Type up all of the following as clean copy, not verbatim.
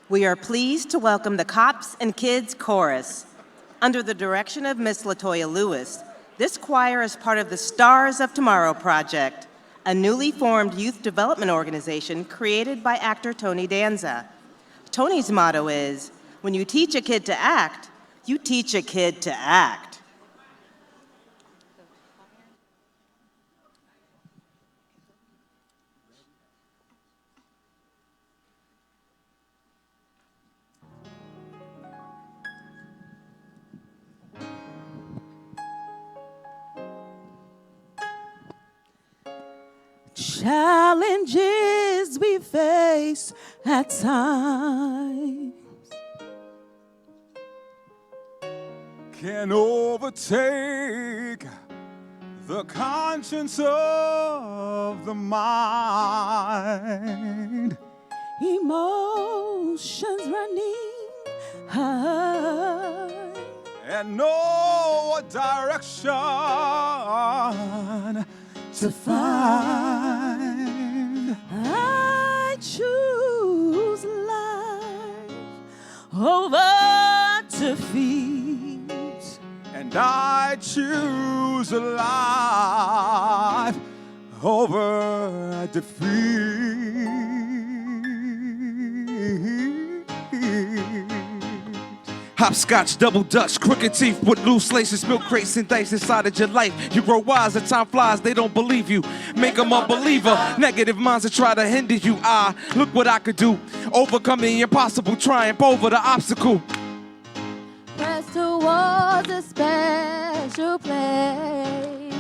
We are pleased to welcome the Cops and Kids Chorus. Under the direction of Miss LaToya Lewis, this choir is part of the Stars of Tomorrow project, a newly formed youth development organization created by actor Tony Danza. Tony's motto is, when you teach a kid to act, you teach a kid to act. Challenges we face at times can overtake the conscience of the mind. Emotions running high And no direction to find. I choose life over defeat, And I choose life over defeat. Hopscotch, double dutch, crooked teeth with loose laces, milk crates and dice inside of your life. You grow wise as time flies, they don't believe you. Make them a believer. Negative minds that try to hinder you. Look what I could do. Overcome the impossible, triumph over the obstacle. Press towards a special place,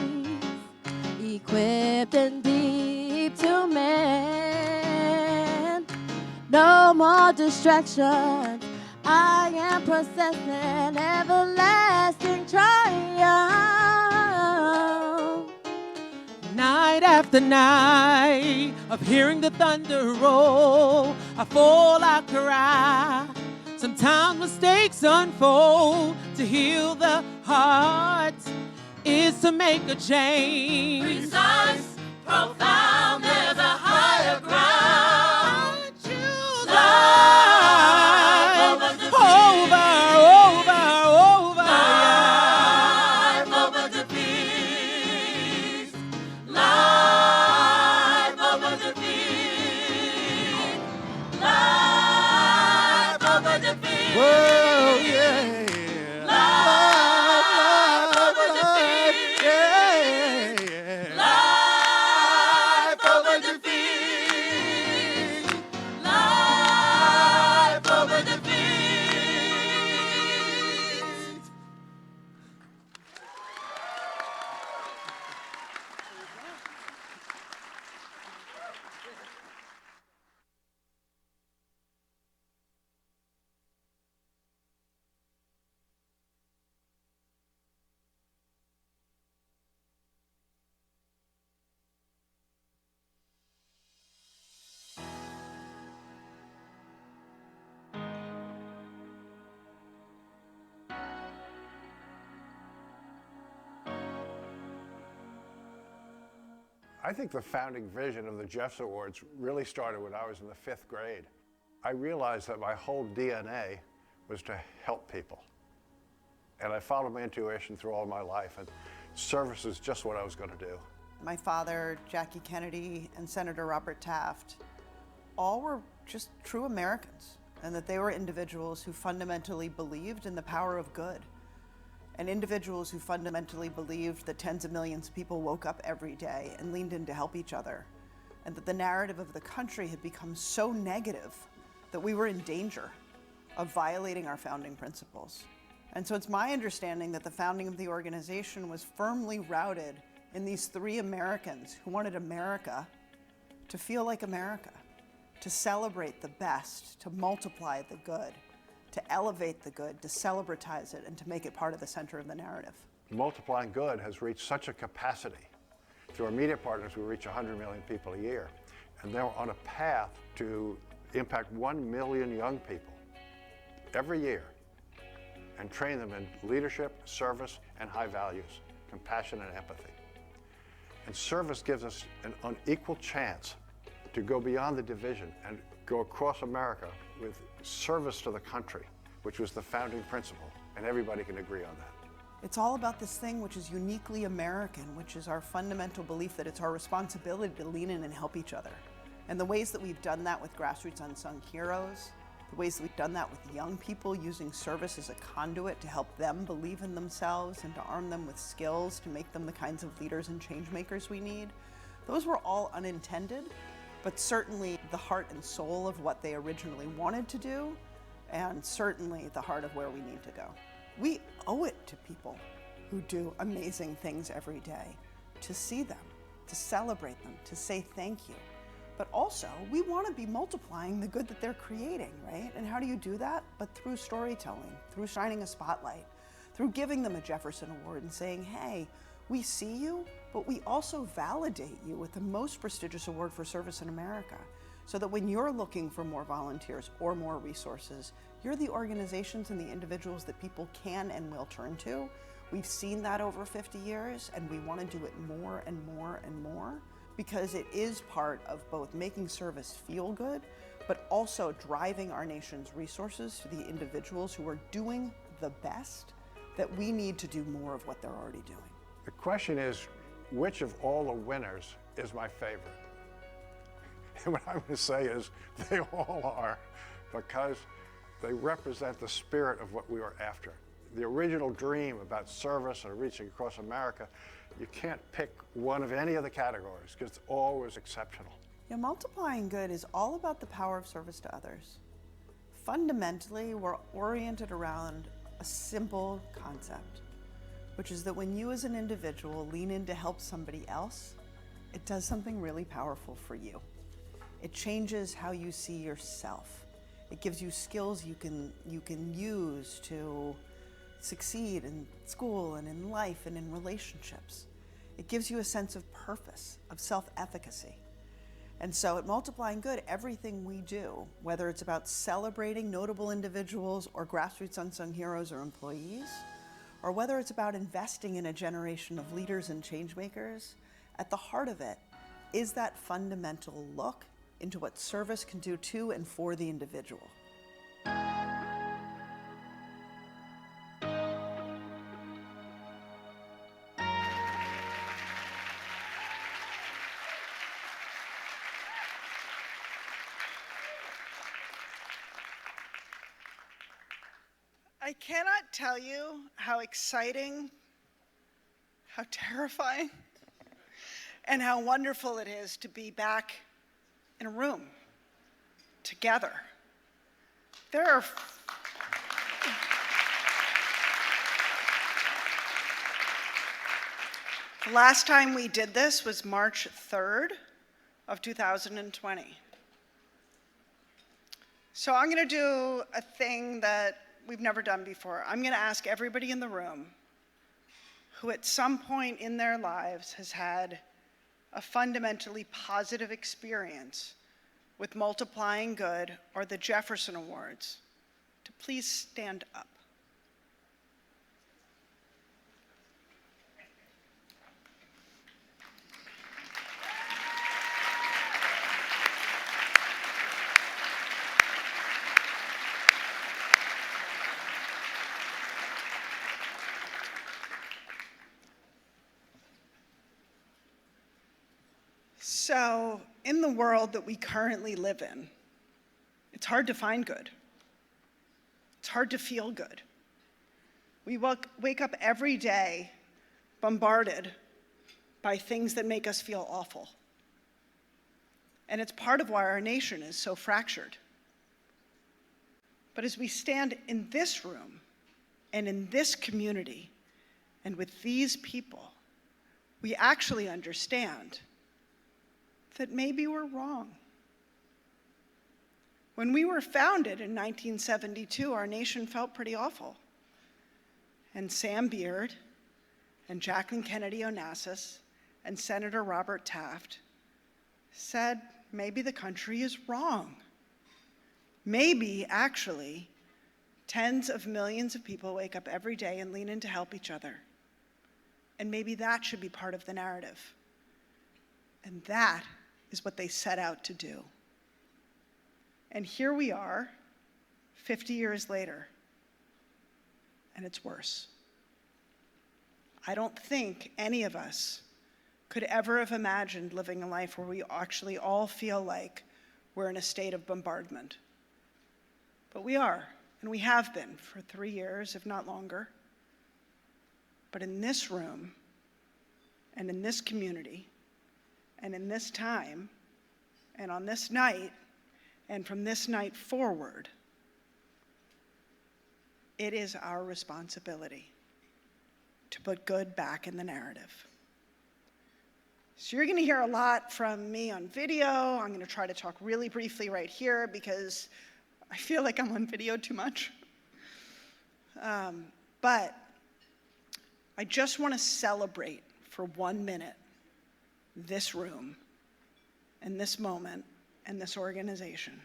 equipped and deep to man. No more distractions. I am possessing everlasting triumph. night after night of hearing the thunder roll. I fall, I cry. Sometimes mistakes unfold. To heal the heart is to make a change. Precise, profound, there's a higher ground. I choose life over defeat. Life over defeat. Life over defeat. Life over defeat. Whoa, yeah. Life over defeat. Yeah. Life over defeat. Life over defeat. I think the founding vision of the Jefferson Awards really started when I was in the 5th grade. I realized that my whole DNA was to help people. And I followed my intuition through all my life, and service is just what I was going to do. My father, Jackie Kennedy, and Senator Robert Taft, all were just true Americans, and that they were individuals who fundamentally believed in the power of good, and individuals who fundamentally believed that tens of millions of people woke up every day and leaned in to help each other, and that the narrative of the country had become so negative that we were in danger of violating our founding principles. And so it's my understanding that the founding of the organization was firmly rooted in these three Americans who wanted America to feel like America, to celebrate the best, to multiply the good, to elevate the good, to celebratize it, and to make it part of the center of the narrative. Multiplying good has reached such a capacity. Through our media partners, we reach 100 million people a year. And they're on a path to impact 1 million young people every year and train them in leadership, service, and high values, compassion and empathy. And service gives us an unequal chance to go beyond the division and go across America with service to the country, which was the founding principle, and everybody can agree on that. It's all about this thing which is uniquely American, which is our fundamental belief that it's our responsibility to lean in and help each other. And the ways that we've done that with grassroots unsung heroes, the ways that we've done that with young people using service as a conduit to help them believe in themselves and to arm them with skills to make them the kinds of leaders and change makers we need, those were all unintended, but certainly the heart and soul of what they originally wanted to do, and certainly the heart of where we need to go. We owe it to people who do amazing things every day, to see them, to celebrate them, to say thank you. But also, we want to be multiplying the good that they're creating, right? And how do you do that? But through storytelling, through shining a spotlight, through giving them a Jefferson Award and saying, hey, we see you, but we also validate you with the most prestigious award for service in America. So that when you're looking for more volunteers or more resources, you're the organizations and the individuals that people can and will turn to. We've seen that over 50 years, and we want to do it more and more and more, because it is part of both making service feel good, but also driving our nation's resources to the individuals who are doing the best, that we need to do more of what they're already doing. The question is, which of all the winners is my favorite? And what I'm going to say is, they all are, because they represent the spirit of what we were after. The original dream about service and reaching across America, you can't pick one of any of the categories because it's always exceptional. Yeah, multiplying good is all about the power of service to others. Fundamentally, we're oriented around a simple concept, which is that when you as an individual lean in to help somebody else, it does something really powerful for you. It changes how you see yourself. It gives you skills you can use to succeed in school and in life and in relationships. It gives you a sense of purpose, of self-efficacy. And so at Multiplying Good, everything we do, whether it's about celebrating notable individuals or grassroots unsung heroes or employees, or whether it's about investing in a generation of leaders and change makers, at the heart of it is that fundamental look into what service can do to and for the individual. I cannot tell you how exciting, how terrifying, and how wonderful it is to be back in a room together. The last time we did this was March 3rd of 2020. So I'm going to do a thing that we've never done before. I'm going to ask everybody in the room who at some point in their lives has had a fundamentally positive experience with Multiplying Good or the Jefferson Awards to please stand up. So, in the world that we currently live in, it's hard to find good. It's hard to feel good. We wake up every day bombarded by things that make us feel awful. And it's part of why our nation is so fractured. But as we stand in this room and in this community and with these people, we actually understand that maybe we're wrong. When we were founded in 1972, our nation felt pretty awful. And Sam Beard and Jacqueline Kennedy Onassis and Senator Robert Taft said, maybe the country is wrong. Maybe, actually, tens of millions of people wake up every day and lean in to help each other. And maybe that should be part of the narrative. And that is what they set out to do. And here we are, 50 years later, and it's worse. I don't think any of us could ever have imagined living a life where we actually all feel like we're in a state of bombardment. But we are, and we have been for 3 years, if not longer. But in this room, and in this community, and in this time, and on this night, and from this night forward, it is our responsibility to put good back in the narrative. So you're going to hear a lot from me on video. I'm going to try to talk really briefly right here because I feel like I'm on video too much. But I just want to celebrate for 1 minute this room and this moment and this organization,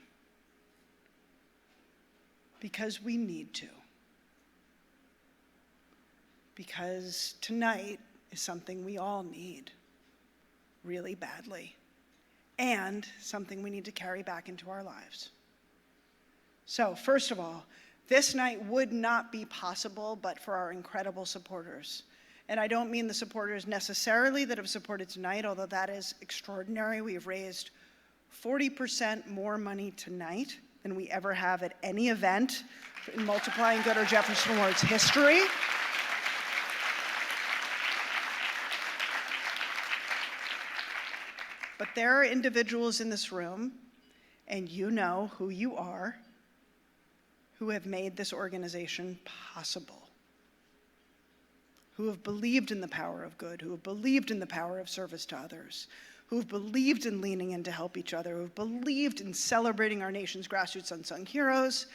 because we need to. Because tonight is something we all need really badly, and something we need to carry back into our lives. So first of all, this night would not be possible but for our incredible supporters. And I don't mean the supporters necessarily that have supported tonight, although that is extraordinary. We have raised 40% more money tonight than we ever have at any event in Multiplying Good or Jefferson Awards history. But there are individuals in this room, and you know who you are, who have made this organization possible, who have believed in the power of good, who have believed in the power of service to others, who have believed in leaning in to help each other, who have believed in celebrating our nation's grassroots unsung heroes,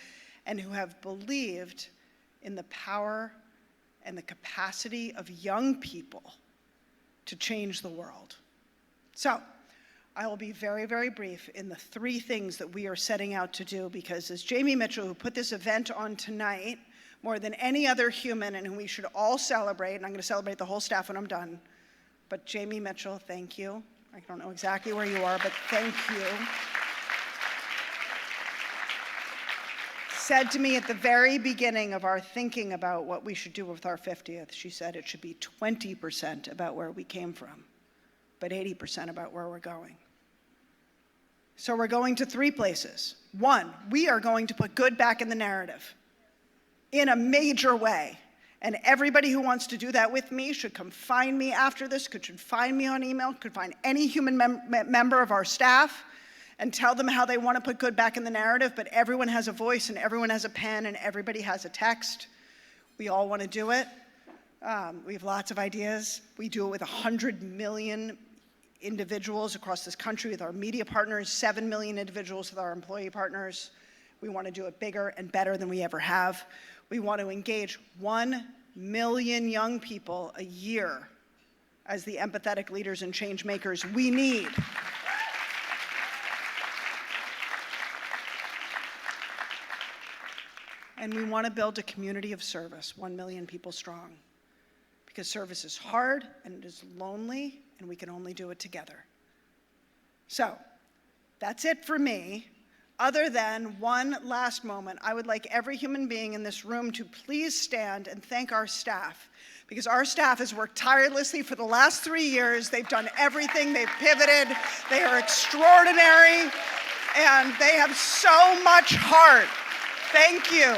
and who have believed in the power and the capacity of young people to change the world. So, I will be very, very brief in the 3 things that we are setting out to do, because as Jamie Mitchell, who put this event on tonight, more than any other human and whom we should all celebrate, and I'm going to celebrate the whole staff when I'm done, but Jamie Mitchell, thank you. I don't know exactly where you are, but thank you. Said to me at the very beginning of our thinking about what we should do with our 50th, she said it should be 20% about where we came from, but 80% about where we're going. So we're going to 3 places. 1, we are going to put good back in the narrative in a major way. And everybody who wants to do that with me should come find me after this, should find me on email, could find any human member of our staff and tell them how they want to put good back in the narrative. But everyone has a voice and everyone has a pen and everybody has a text. We all want to do it. We have lots of ideas. We do it with 100 million individuals across this country, with our media partners, 7 million individuals with our employee partners. We want to do it bigger and better than we ever have. We want to engage 1 million young people a year as the empathetic leaders and change makers we need. And we want to build a community of service, 1 million people strong, because service is hard and it is lonely, and we can only do it together. So that's it for me. Other than one last moment, I would like every human being in this room to please stand and thank our staff, because our staff has worked tirelessly for the last 3 years. They've done everything, they've pivoted, they are extraordinary, and they have so much heart. Thank you.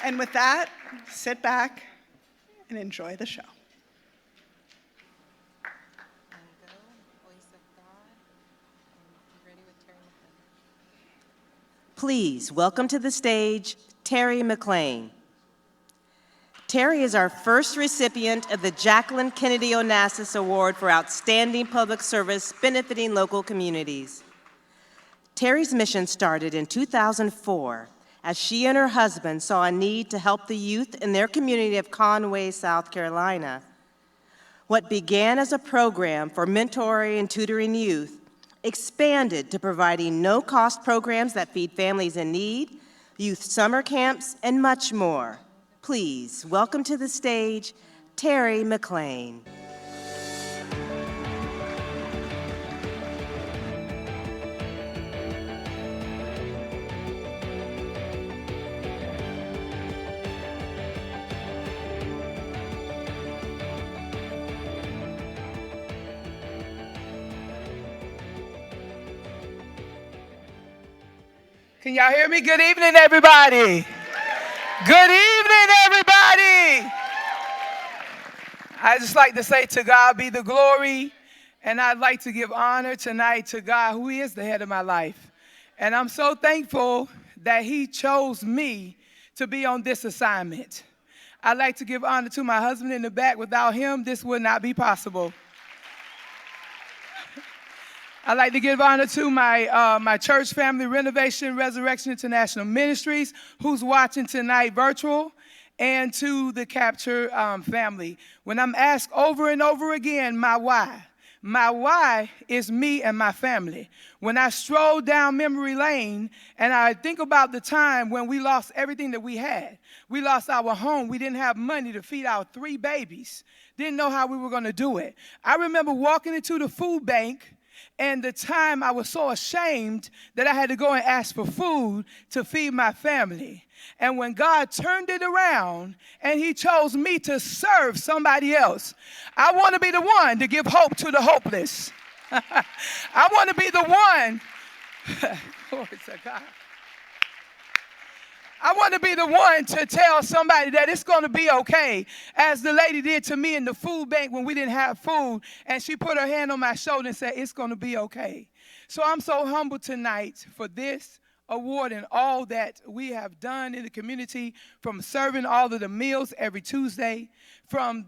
And with that, sit back and enjoy the show. Please welcome to the stage Terry McLean. Terry is our first recipient of the Jacqueline Kennedy Onassis Award for Outstanding Public Service benefiting local communities. Terry's mission started in 2004 as she and her husband saw a need to help the youth in their community of Conway, South Carolina. What began as a program for mentoring and tutoring youth expanded to providing no-cost programs that feed families in need, youth summer camps, and much more. Please welcome to the stage Terry McLean. Can y'all hear me? Good evening, everybody. Good evening, everybody. I just like to say to God be the glory, and I'd like to give honor tonight to God, who is the head of my life. And I'm so thankful that he chose me to be on this assignment. I'd like to give honor to my husband in the back. Without him, this would not be possible. I'd like to give honor to my church family, Renovation Resurrection International Ministries, who's watching tonight virtual, and to the Capture family. When I'm asked over and over again, my why is me and my family. When I stroll down memory lane and I think about the time when we lost everything that we had, we lost our home, we didn't have money to feed our 3 babies, didn't know how we were going to do it. I remember walking into the food bank, and the time I was so ashamed that I had to go and ask for food to feed my family. And when God turned it around and he chose me to serve somebody else, I want to be the one to give hope to the hopeless. I want to be the one, glory to God. I want to be the one to tell somebody that it's going to be okay, as the lady did to me in the food bank when we didn't have food, and she put her hand on my shoulder and said, it's going to be okay. So I'm so humbled tonight for this award and all that we have done in the community, from serving all of the meals every Tuesday, from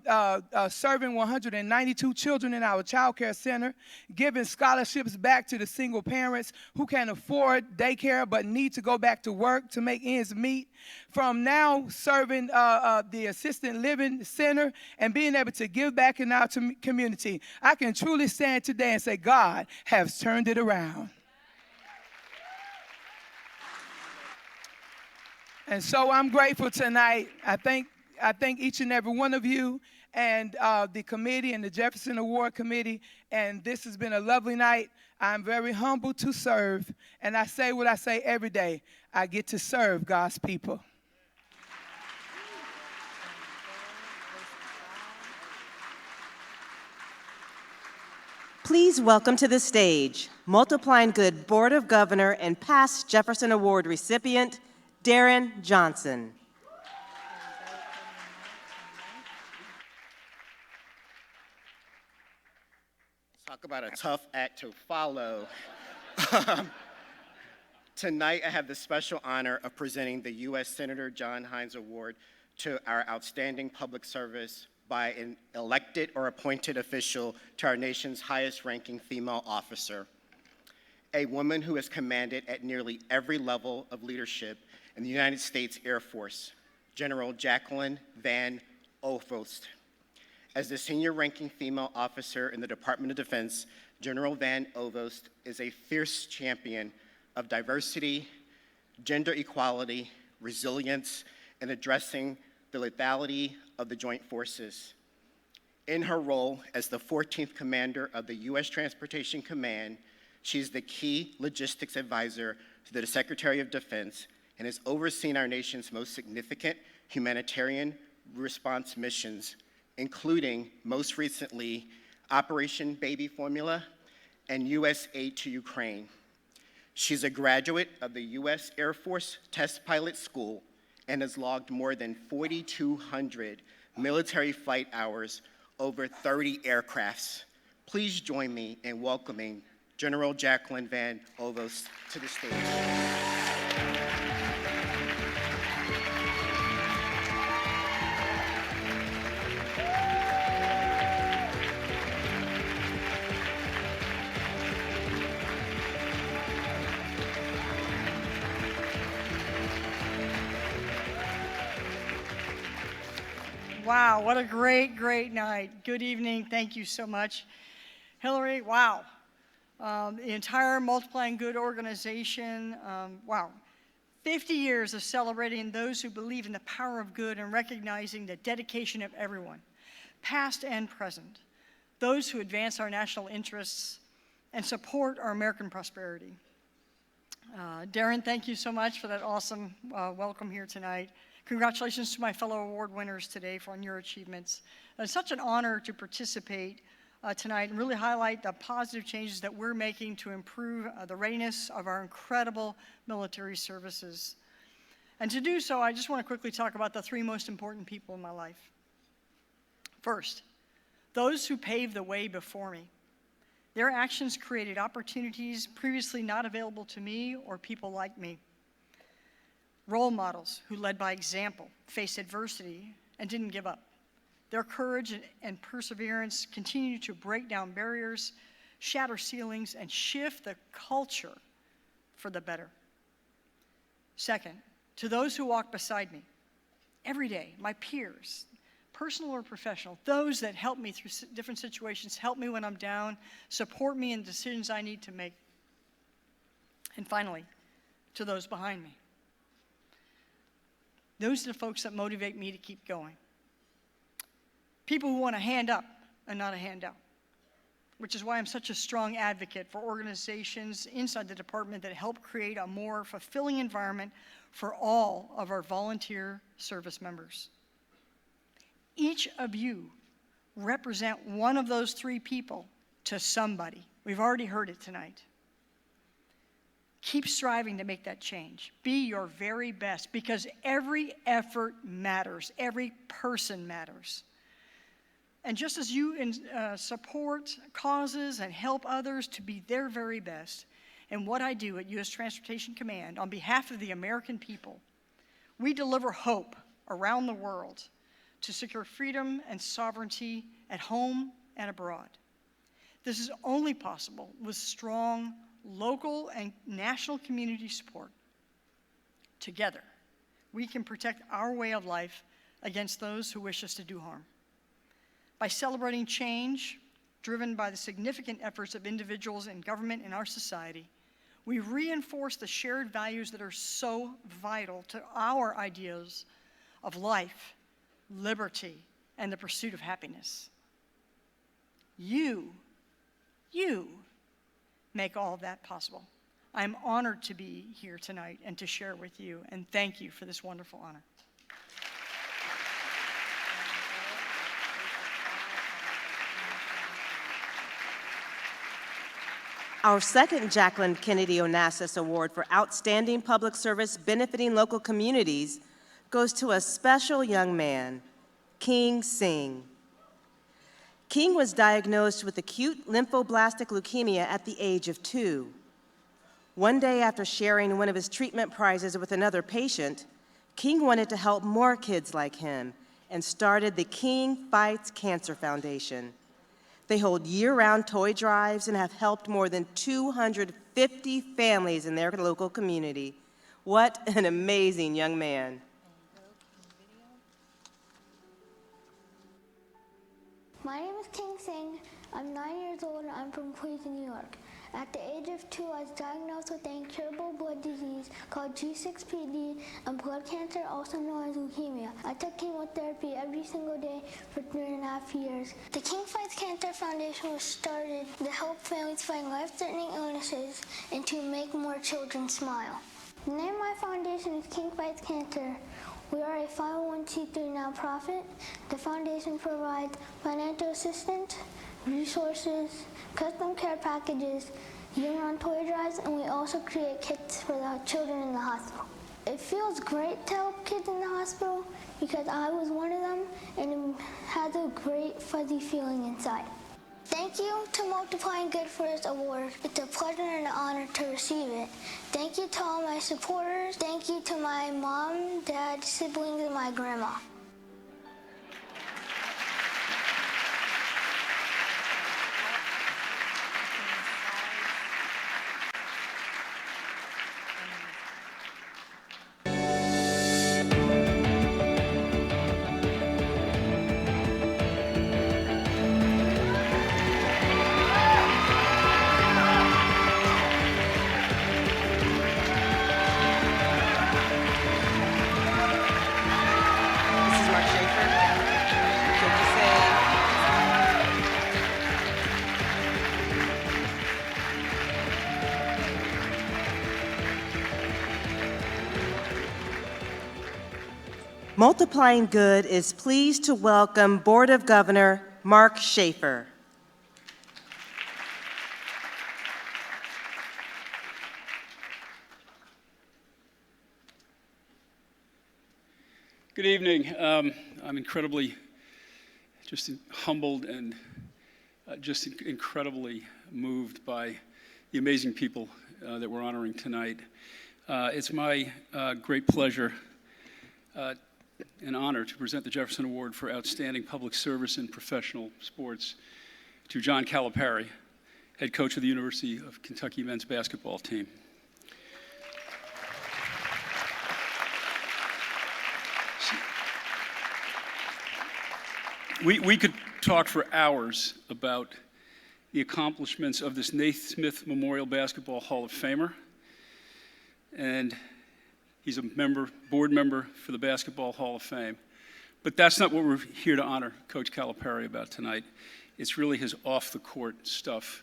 serving 192 children in our child care center, giving scholarships back to the single parents who can't afford daycare but need to go back to work to make ends meet, from now serving the assisted living center and being able to give back in our community. I can truly stand today and say God has turned it around. And so I'm grateful tonight. I thank each and every one of you and the committee and the Jefferson Award Committee. And this has been a lovely night. I'm very humbled to serve. And I say what I say every day. I get to serve God's people. Please welcome to the stage Multiplying Good Board of Governor and past Jefferson Award recipient, Darren Johnson. Talk about a tough act to follow. Tonight, I have the special honor of presenting the U.S. Senator John Heinz Award to our outstanding public service by an elected or appointed official to our nation's highest-ranking female officer, a woman who has commanded at nearly every level of leadership in the United States Air Force, General Jacqueline Van Ovost. As the senior-ranking female officer in the Department of Defense, General Van Ovost is a fierce champion of diversity, gender equality, resilience, and addressing the lethality of the joint forces. In her role as the 14th Commander of the U.S. Transportation Command, she is the key logistics advisor to the Secretary of Defense and has overseen our nation's most significant humanitarian response missions, including, most recently, Operation Baby Formula and U.S. aid to Ukraine. She's a graduate of the U.S. Air Force Test Pilot School and has logged more than 4,200 military flight hours, over 30 aircrafts. Please join me in welcoming General Jacqueline Van Ovost to the stage. Wow, what a great, great night. Good evening. Thank you so much. Hillary, wow. The entire Multiplying Good organization, wow. 50 years of celebrating those who believe in the power of good and recognizing the dedication of everyone, past and present, those who advance our national interests and support our American prosperity. Darren, thank you so much for that awesome welcome here tonight. Congratulations to my fellow award winners today on your achievements. It's such an honor to participate tonight and really highlight the positive changes that we're making to improve the readiness of our incredible military services. And to do so, I just want to quickly talk about the three most important people in my life. First, those who paved the way before me. Their actions created opportunities previously not available to me or people like me. Role models who led by example, faced adversity, and didn't give up. Their courage and perseverance continue to break down barriers, shatter ceilings, and shift the culture for the better. Second, to those who walk beside me every day, my peers, personal or professional, those that help me through different situations, help me when I'm down, support me in decisions I need to make. And finally, to those behind me. Those are the folks that motivate me to keep going. People who want a hand up and not a handout, which is why I'm such a strong advocate for organizations inside the department that help create a more fulfilling environment for all of our volunteer service members. Each of you represent one of those three people to somebody. We've already heard it tonight. Keep striving to make that change. Be your very best, because every effort matters. Every person matters. And just as you support causes and help others to be their very best, and what I do at U.S. Transportation Command on behalf of the American people, we deliver hope around the world to secure freedom and sovereignty at home and abroad. This is only possible with strong local and national community support. Together, we can protect our way of life against those who wish us to do harm. By celebrating change driven by the significant efforts of individuals and government in our society, we reinforce the shared values that are so vital to our ideas of life, liberty, and the pursuit of happiness. You make all of that possible. I'm honored to be here tonight and to share with you, and thank you for this wonderful honor. Our second Jacqueline Kennedy Onassis Award for Outstanding Public Service Benefiting Local Communities goes to a special young man, King Singh. King was diagnosed with acute lymphoblastic leukemia at the age of 2. One day after sharing one of his treatment prizes with another patient, King wanted to help more kids like him and started the King Fights Cancer Foundation. They hold year-round toy drives and have helped more than 250 families in their local community. What an amazing young man. My name is King Singh. I'm 9 years old and I'm from Queens, New York. At the age of 2, I was diagnosed with an incurable blood disease called G6PD and blood cancer, also known as leukemia. I took chemotherapy every single day for 3.5 years. The King Fights Cancer Foundation was started to help families fight life-threatening illnesses and to make more children smile. The name of my foundation is King Fights Cancer. We are a 501c3 nonprofit. The foundation provides financial assistance, resources, custom care packages, year-round toy drives, and we also create kits for the children in the hospital. It feels great to help kids in the hospital because I was one of them, and fuzzy feeling inside. Thank you to Multiplying Good for this award. It's a pleasure and an honor to receive it. Thank you to all my supporters. Thank you to my mom, dad, siblings, and my grandma. Multiplying Good is pleased to welcome Board of Governor Mark Schafer. Good evening. I'm incredibly just humbled and just incredibly moved by the amazing people that we're honoring tonight. It's my great pleasure and honor to present the Jefferson Award for Outstanding Public Service in Professional Sports to John Calipari, head coach of the University of Kentucky men's basketball team. We could talk for hours about the accomplishments of this Naismith Memorial Basketball Hall of Famer, and he's a board member for the Basketball Hall of Fame. But that's not what we're here to honor Coach Calipari about tonight. It's really his off-the-court stuff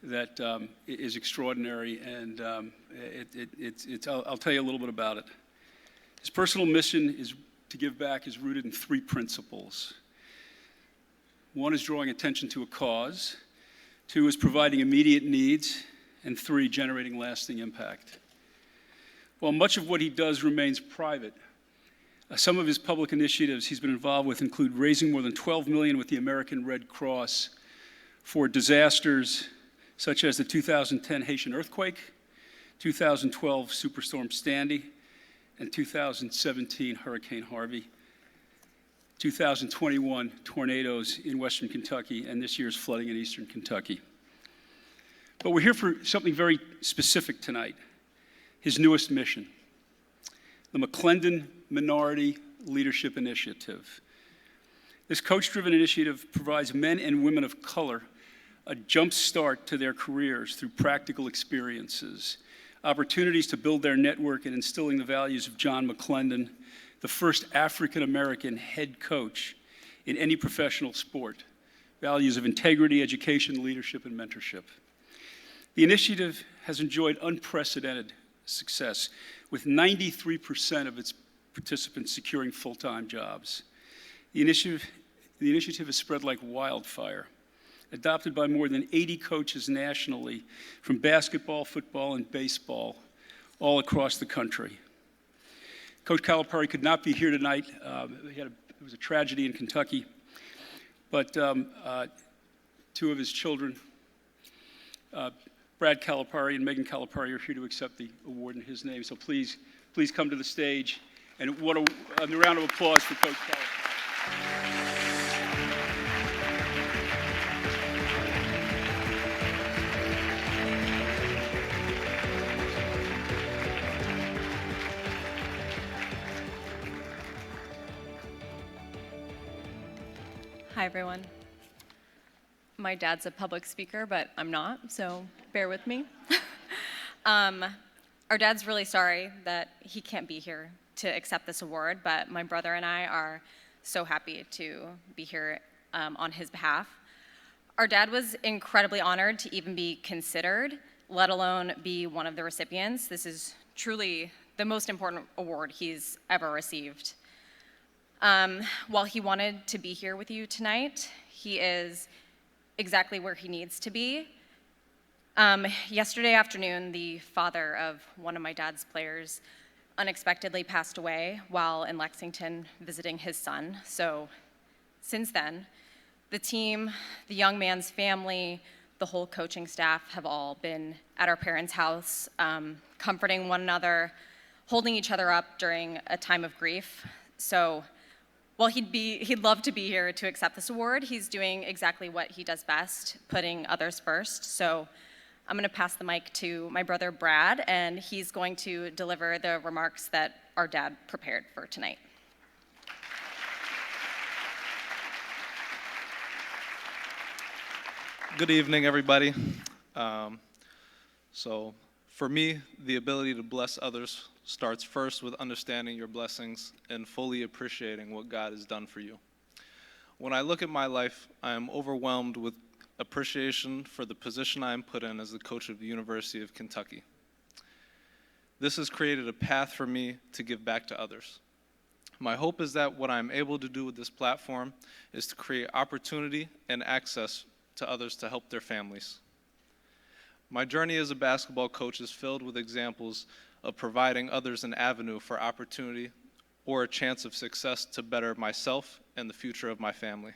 that is extraordinary, and I'll tell you a little bit about it. His personal mission is to give back is rooted in three principles. One is drawing attention to a cause. Two is providing immediate needs. And three, generating lasting impact. While much of what he does remains private, some of his public initiatives he's been involved with include raising more than $12 million with the American Red Cross for disasters such as the 2010 Haitian earthquake, 2012 Superstorm Sandy, and 2017 Hurricane Harvey, 2021 tornadoes in Western Kentucky, and this year's flooding in Eastern Kentucky. But we're here for something very specific tonight. His newest mission, the McLean Minority Leadership Initiative. This coach-driven initiative provides men and women of color a jump start to their careers through practical experiences, opportunities to build their network and instilling the values of John McLean, the first African-American head coach in any professional sport, values of integrity, education, leadership, and mentorship. The initiative has enjoyed unprecedented success, with 93% of its participants securing full-time jobs. The initiative has spread like wildfire, adopted by more than 80 coaches nationally from basketball, football, and baseball all across the country. Coach Calipari could not be here tonight. It was a tragedy in Kentucky, but two of his children, Brad Calipari and Megan Calipari, are here to accept the award in his name. So please come to the stage, and what a round of applause for Coach Calipari. Hi, everyone. My dad's a public speaker, but I'm not, so bear with me. Our dad's really sorry that he can't be here to accept this award, but my brother and I are so happy to be here on his behalf. Our dad was incredibly honored to even be considered, let alone be one of the recipients. This is truly the most important award he's ever received. While he wanted to be here with you tonight, he is exactly where he needs to be. Yesterday afternoon, the father of one of my dad's players unexpectedly passed away while in Lexington visiting his son. So since then, The team, the young man's family, the whole coaching staff have all been at our parents' house, comforting one another, holding each other up during a time of grief. So while he'd love to be here to accept this award, he's doing exactly what he does best, putting others first. So I'm going to pass the mic to my brother Brad, and he's going to deliver the remarks that our dad prepared for tonight. Good evening, everybody. So for me, the ability to bless others starts first with understanding your blessings and fully appreciating what God has done for you. When I look at my life, I am overwhelmed with appreciation for the position I am put in as the coach of the University of Kentucky. This has created a path for me to give back to others. My hope is that what I'm able to do with this platform is to create opportunity and access to others to help their families. My journey as a basketball coach is filled with examples of providing others an avenue for opportunity or a chance of success to better myself and the future of my family.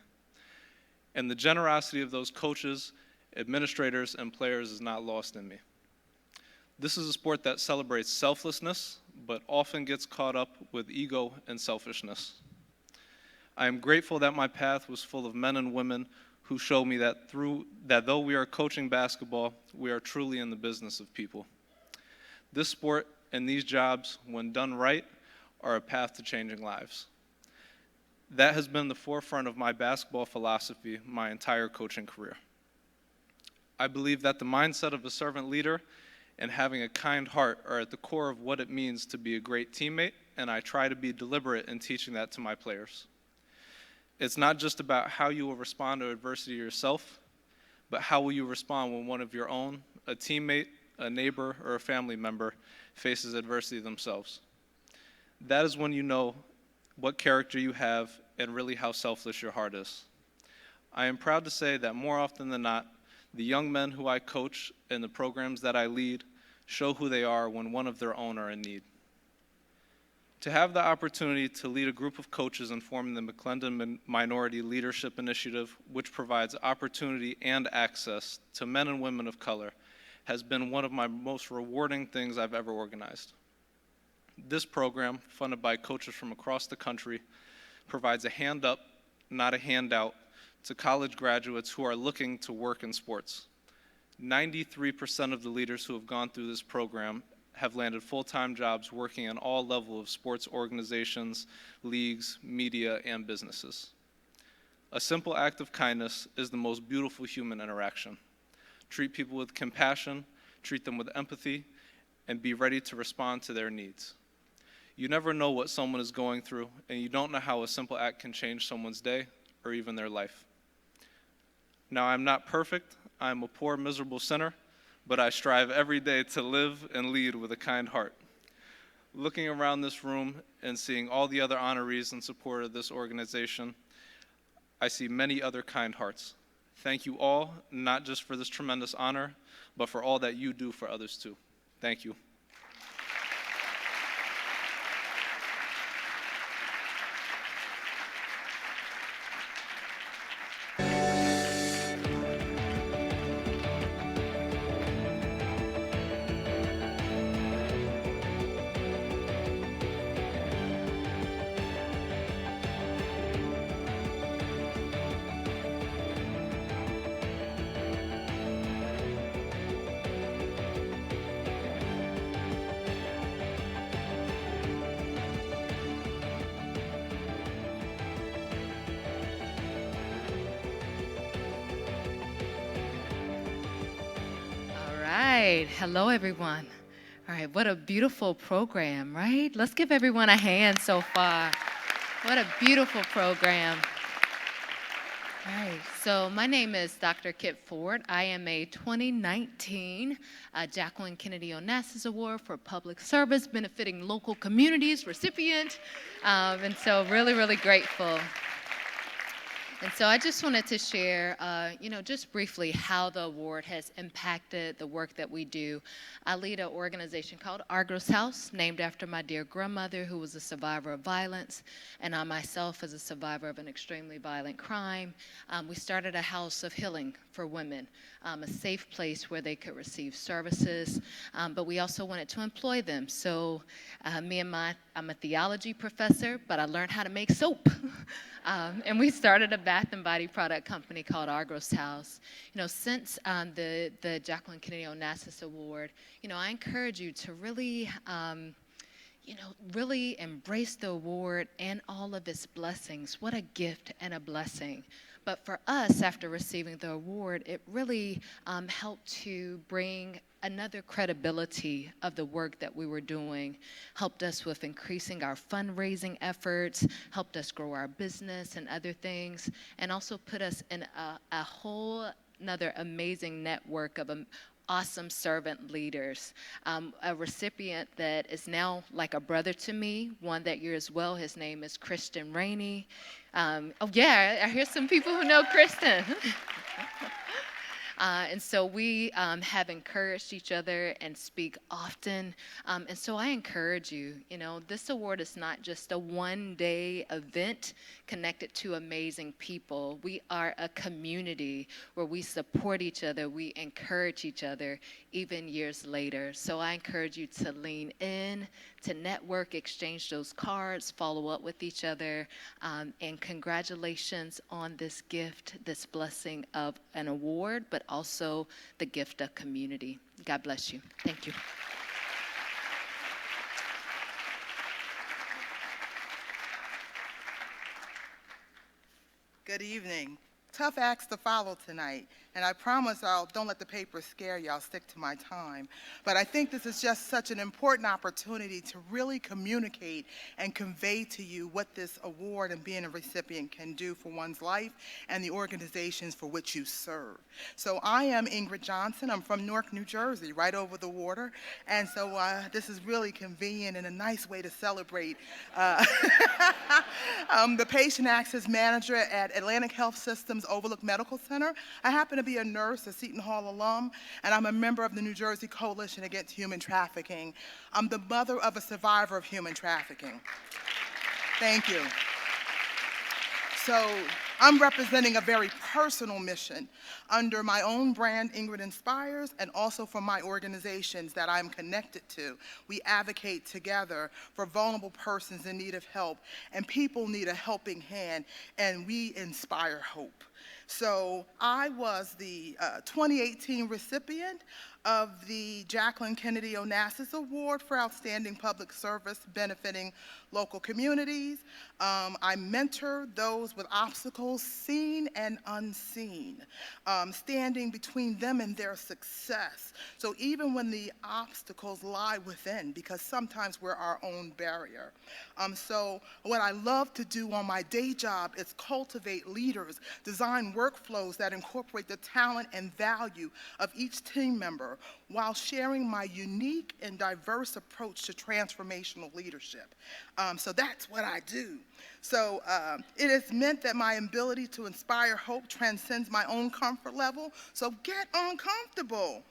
And the generosity of those coaches, administrators, and players is not lost in me. This is a sport that celebrates selflessness, but often gets caught up with ego and selfishness. I am grateful that my path was full of men and women who show me that though we are coaching basketball, we are truly in the business of people. This sport and these jobs, when done right, are a path to changing lives. That has been the forefront of my basketball philosophy my entire coaching career. I believe that the mindset of a servant leader and having a kind heart are at the core of what it means to be a great teammate, and I try to be deliberate in teaching that to my players. It's not just about how you will respond to adversity yourself, but how will you respond when one of your own, a teammate, a neighbor, or a family member faces adversity themselves. That is when you know what character you have and really how selfless your heart is. I am proud to say that more often than not, the young men who I coach and the programs that I lead show who they are when one of their own are in need. To have the opportunity to lead a group of coaches in forming the McLendon Minority Leadership Initiative, which provides opportunity and access to men and women of color, has been one of my most rewarding things I've ever organized. This program, funded by coaches from across the country, provides a hand up, not a handout, to college graduates who are looking to work in sports. 93% of the leaders who have gone through this program have landed full-time jobs working in all levels of sports organizations, leagues, media, and businesses. A simple act of kindness is the most beautiful human interaction. Treat people with compassion, treat them with empathy, and be ready to respond to their needs. You never know what someone is going through, and you don't know how a simple act can change someone's day or even their life. Now, I'm not perfect. I'm a poor, miserable sinner, but I strive every day to live and lead with a kind heart. Looking around this room and seeing all the other honorees in support of this organization, I see many other kind hearts. Thank you all, not just for this tremendous honor, but for all that you do for others too. Thank you. Hello, everyone. All right, what a beautiful program, right? Let's give everyone a hand so far. What a beautiful program. All right, so my name is Dr. Kit Ford. I am a 2019 Jacqueline Kennedy Onassis Award for Public Service benefiting local communities recipient, and so really, really grateful. And so I just wanted to share, just briefly how the award has impacted the work that we do. I lead an organization called Argos House, named after my dear grandmother, who was a survivor of violence, and I myself as a survivor of an extremely violent crime. We started a house of healing for women, a safe place where they could receive services, but we also wanted to employ them. So I'm a theology professor, but I learned how to make soap. And we started a bath and body product company called Argos House. Since the Jacqueline Kennedy Onassis Award, I encourage you to really, really embrace the award and all of its blessings. What a gift and a blessing. But for us, after receiving the award, it really helped to bring another credibility of the work that we were doing, helped us with increasing our fundraising efforts, helped us grow our business and other things, and also put us in a whole another amazing network of awesome servant leaders. A recipient that is now like a brother to me, won that year as well. His name is Christian Rainey. I hear some people who know Kristen. And so we have encouraged each other and speak often. And so I encourage you, this award is not just a one-day event connected to amazing people. We are a community where we support each other, we encourage each other, even years later. So I encourage you to lean in, to network, exchange those cards, follow up with each other, and congratulations on this gift, this blessing of an award, but also the gift of community. God bless you. Thank you. Good evening. Tough acts to follow tonight, and I promise don't let the paper scare you. I'll stick to my time. But I think this is just such an important opportunity to really communicate and convey to you what this award and being a recipient can do for one's life and the organizations for which you serve. So I am Ingrid Johnson. I'm from Newark, New Jersey, right over the water. And so this is really convenient and a nice way to celebrate. The Patient Access Manager at Atlantic Health Systems Overlook Medical Center. I happen to be a nurse, a Seton Hall alum, and I'm a member of the New Jersey Coalition Against Human Trafficking. I'm the mother of a survivor of human trafficking. Thank you. So I'm representing a very personal mission under my own brand, Ingrid Inspires, and also for my organizations that I'm connected to. We advocate together for vulnerable persons in need of help, and people need a helping hand, and we inspire hope. So I was the 2018 recipient of the Jacqueline Kennedy Onassis Award for Outstanding Public Service benefiting local communities. I mentor those with obstacles seen and unseen, standing between them and their success. So even when the obstacles lie within, because sometimes we're our own barrier. So what I love to do on my day job is cultivate leaders, design workflows that incorporate the talent and value of each team member while sharing my unique and diverse approach to transformational leadership. So that's what I do. So it has meant that my ability to inspire hope transcends my own comfort level. So get uncomfortable.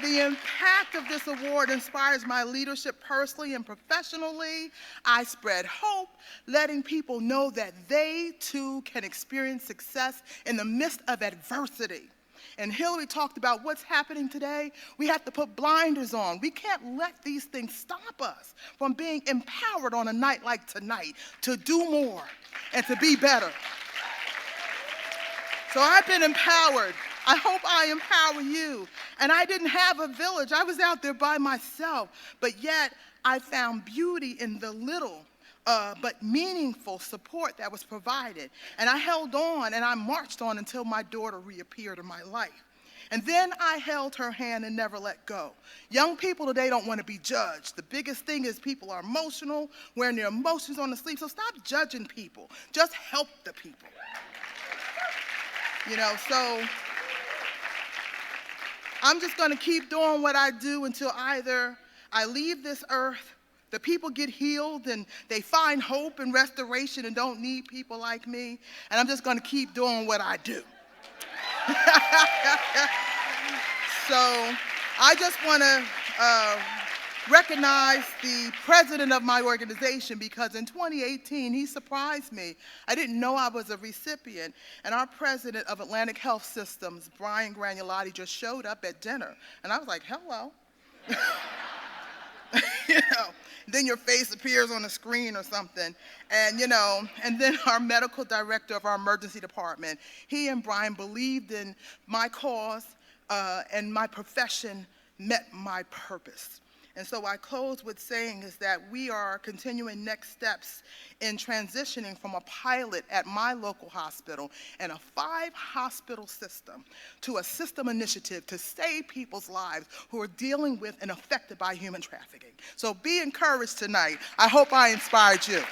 The impact of this award inspires my leadership personally and professionally. I spread hope, letting people know that they too can experience success in the midst of adversity. And Hillary talked about what's happening today. We have to put blinders on. We can't let these things stop us from being empowered on a night like tonight to do more and to be better. So I've been empowered. I hope I empower you. And I didn't have a village. I was out there by myself. But yet, I found beauty in the little but meaningful support that was provided. And I held on and I marched on until my daughter reappeared in my life. And then I held her hand and never let go. Young people today don't want to be judged. The biggest thing is people are emotional, wearing their emotions on the sleeve. So stop judging people. Just help the people. So I'm just going to keep doing what I do until either I leave this earth The people get healed and they find hope and restoration and don't need people like me. And I'm just going to keep doing what I do. So I just want to recognize the president of my organization, because in 2018, he surprised me. I didn't know I was a recipient, and our president of Atlantic Health Systems, Brian Granulotti, just showed up at dinner, and I was like, hello. You know, then your face appears on the screen or something, and you know, and then our medical director of our emergency department, he and Brian believed in my cause, and my profession met my purpose. And so I close with saying is that we are continuing next steps in transitioning from a pilot at my local hospital and a 5-hospital system to a system initiative to save people's lives who are dealing with and affected by human trafficking. So be encouraged tonight. I hope I inspired you.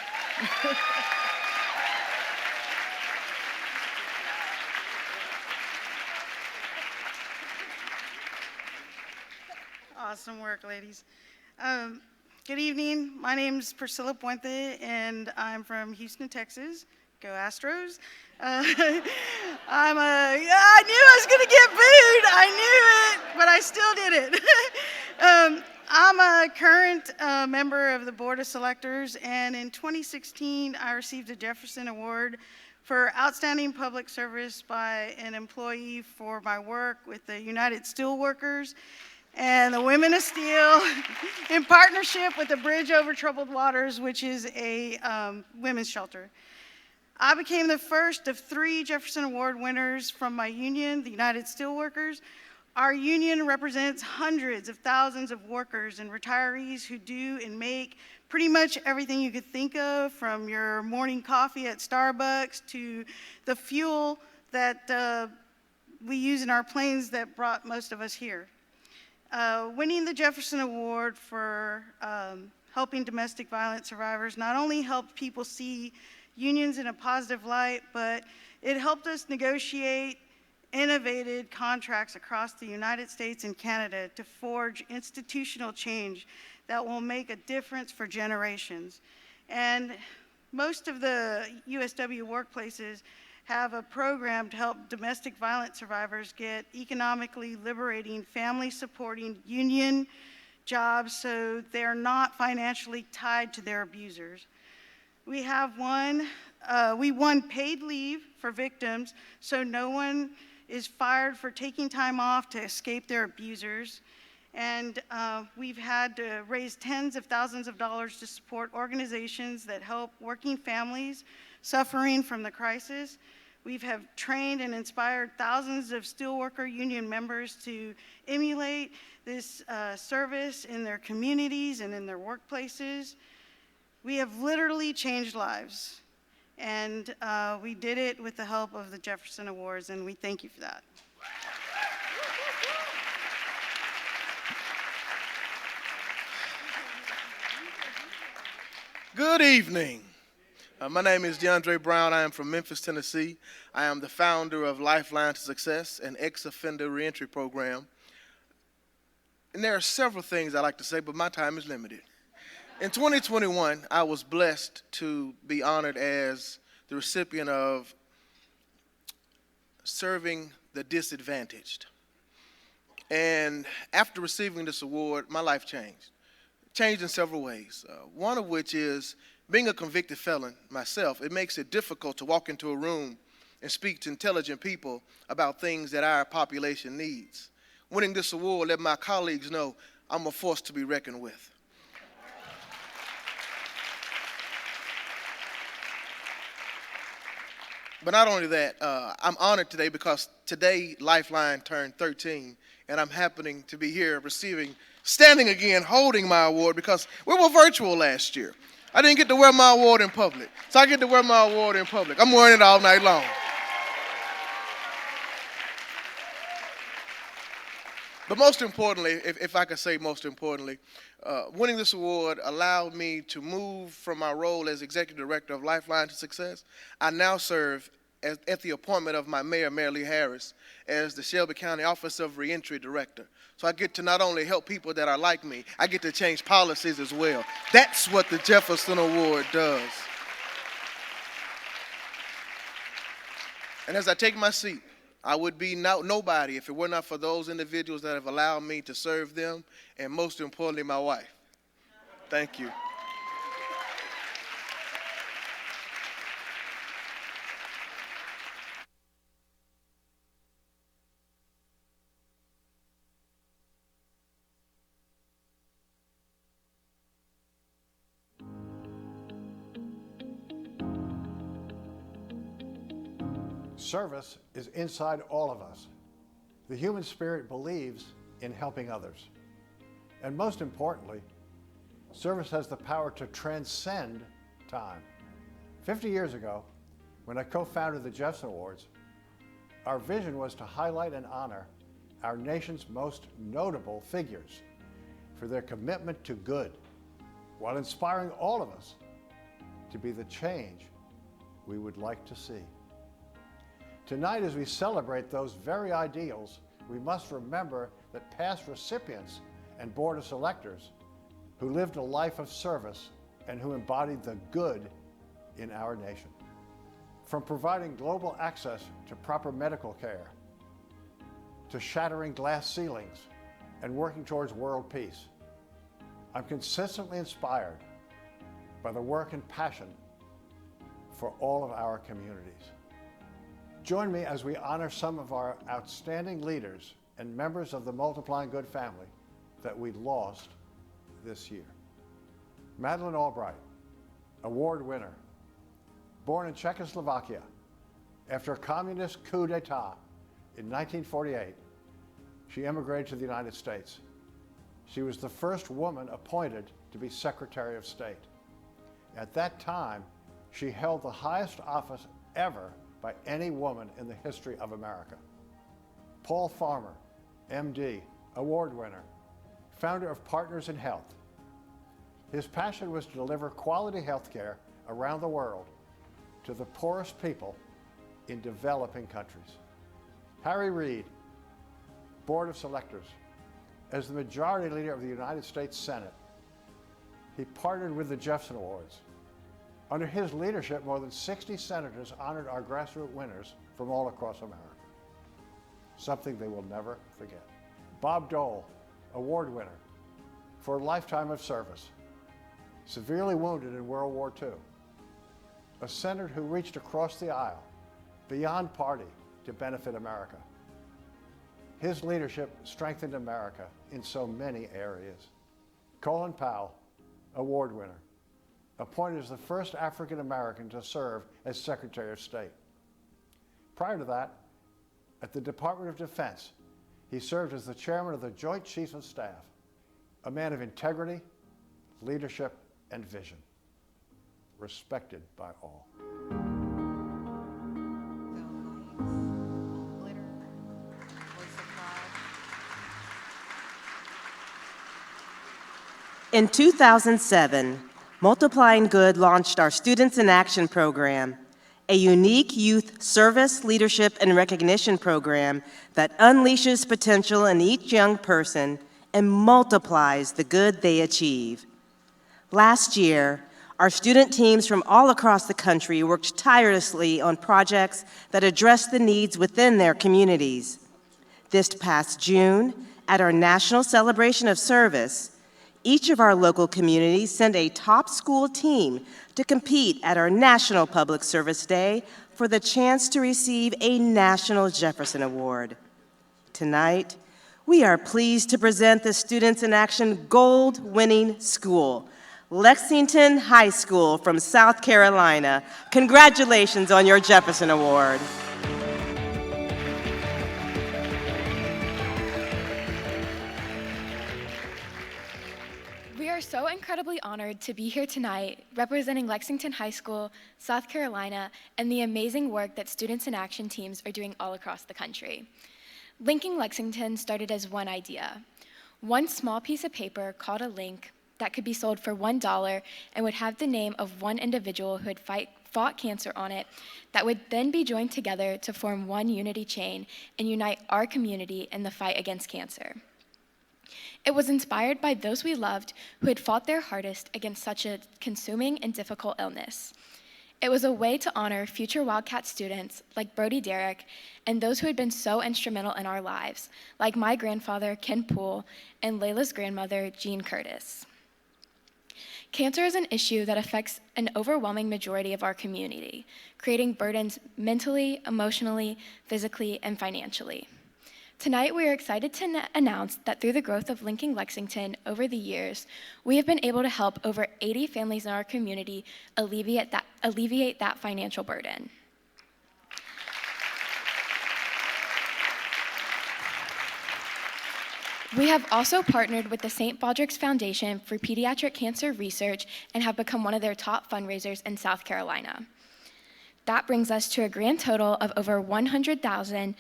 Awesome work, ladies. Good evening. My name is Priscilla Puente, and I'm from Houston, Texas. Go Astros. I knew I was going to get booed. I knew it, but I still did it. I'm a current member of the Board of Selectors, and in 2016, I received a Jefferson Award for outstanding public service by an employee for my work with the United Steelworkers and the Women of Steel in partnership with the Bridge Over Troubled Waters, which is a women's shelter. I became the first of 3 Jefferson Award winners from my union, the United Steelworkers. Our union represents hundreds of thousands of workers and retirees who do and make pretty much everything you could think of, from your morning coffee at Starbucks to the fuel that we use in our planes that brought most of us here. Winning the Jefferson Award for helping domestic violence survivors not only helped people see unions in a positive light, but it helped us negotiate innovative contracts across the United States and Canada to forge institutional change that will make a difference for generations. And most of the USW workplaces have a program to help domestic violence survivors get economically liberating, family-supporting union jobs so they're not financially tied to their abusers. We won paid leave for victims so no one is fired for taking time off to escape their abusers. And we've had to raise tens of thousands of dollars to support organizations that help working families suffering from the crisis. We have trained and inspired thousands of steelworker union members to emulate this service in their communities and in their workplaces. We have literally changed lives, and we did it with the help of the Jefferson Awards, and we thank you for that. Good evening. My name is DeAndre Brown. I am from Memphis, Tennessee. I am the founder of Lifeline to Success, an ex-offender reentry program. And there are several things I like to say, but my time is limited. In 2021, I was blessed to be honored as the recipient of Serving the Disadvantaged. And after receiving this award, my life changed. Changed in several ways. One of which is being a convicted felon myself. It makes it difficult to walk into a room and speak to intelligent people about things that our population needs. Winning this award let my colleagues know I'm a force to be reckoned with. But not only that, I'm honored today because today Lifeline turned 13, and I'm happening to be here standing again, holding my award because we were virtual last year. I didn't get to wear my award in public, so I get to wear my award in public. I'm wearing it all night long. But most importantly, if I could say most importantly, winning this award allowed me to move from my role as Executive Director of Lifeline to Success. I now serve at the appointment of my mayor, Mayor Lee Harris, as the Shelby County Office of Reentry Director. So I get to not only help people that are like me, I get to change policies as well. That's what the Jefferson Award does. And as I take my seat, I would be nobody if it were not for those individuals that have allowed me to serve them, and most importantly, my wife. Thank you. Service is inside all of us. The human spirit believes in helping others. And most importantly, service has the power to transcend time. 50 years ago, when I co-founded the Jefferson Awards, our vision was to highlight and honor our nation's most notable figures for their commitment to good, while inspiring all of us to be the change we would like to see. Tonight, as we celebrate those very ideals, we must remember that past recipients and Board of Selectors who lived a life of service and who embodied the good in our nation. From providing global access to proper medical care, to shattering glass ceilings and working towards world peace, I'm consistently inspired by the work and passion for all of our communities. Join me as we honor some of our outstanding leaders and members of the Multiplying Good family that we lost this year. Madeleine Albright, award winner, born in Czechoslovakia after a communist coup d'etat in 1948, she immigrated to the United States. She was the first woman appointed to be Secretary of State. At that time, she held the highest office ever by any woman in the history of America. Paul Farmer, MD, award winner, founder of Partners in Health. His passion was to deliver quality health care around the world to the poorest people in developing countries. Harry Reid, Board of Selectors. As the majority leader of the United States Senate, he partnered with the Jefferson Awards. Under his leadership, more than 60 senators honored our grassroots winners from all across America, something they will never forget. Bob Dole, award winner for a lifetime of service, severely wounded in World War II, a senator who reached across the aisle, beyond party, to benefit America. His leadership strengthened America in so many areas. Colin Powell, award winner, appointed as the first African American to serve as Secretary of State. Prior to that, at the Department of Defense, he served as the chairman of the Joint Chiefs of Staff, a man of integrity, leadership, and vision, respected by all. In 2007, Multiplying Good launched our Students in Action program, a unique youth service, leadership, and recognition program that unleashes potential in each young person and multiplies the good they achieve. Last year, our student teams from all across the country worked tirelessly on projects that address the needs within their communities. This past June, at our National Celebration of Service, each of our local communities sent a top school team to compete at our National Public Service Day for the chance to receive a National Jefferson Award. Tonight, we are pleased to present the Students in Action Gold-winning school, Lexington High School from South Carolina. Congratulations on your Jefferson Award. We are so incredibly honored to be here tonight representing Lexington High School, South Carolina, and the amazing work that Students in Action teams are doing all across the country. Linking Lexington started as one idea, one small piece of paper called a link that could be sold for $1 and would have the name of one individual who had fought cancer on it that would then be joined together to form one unity chain and unite our community in the fight against cancer. It was inspired by those we loved who had fought their hardest against such a consuming and difficult illness. It was a way to honor future Wildcat students like Brody Derrick and those who had been so instrumental in our lives, like my grandfather, Ken Poole, and Layla's grandmother, Jean Curtis. Cancer is an issue that affects an overwhelming majority of our community, creating burdens mentally, emotionally, physically, and financially. Tonight, we are excited to announce that through the growth of Linking Lexington over the years, we have been able to help over 80 families in our community alleviate that financial burden. We have also partnered with the St. Baldrick's Foundation for Pediatric Cancer Research and have become one of their top fundraisers in South Carolina. That brings us to a grand total of over $111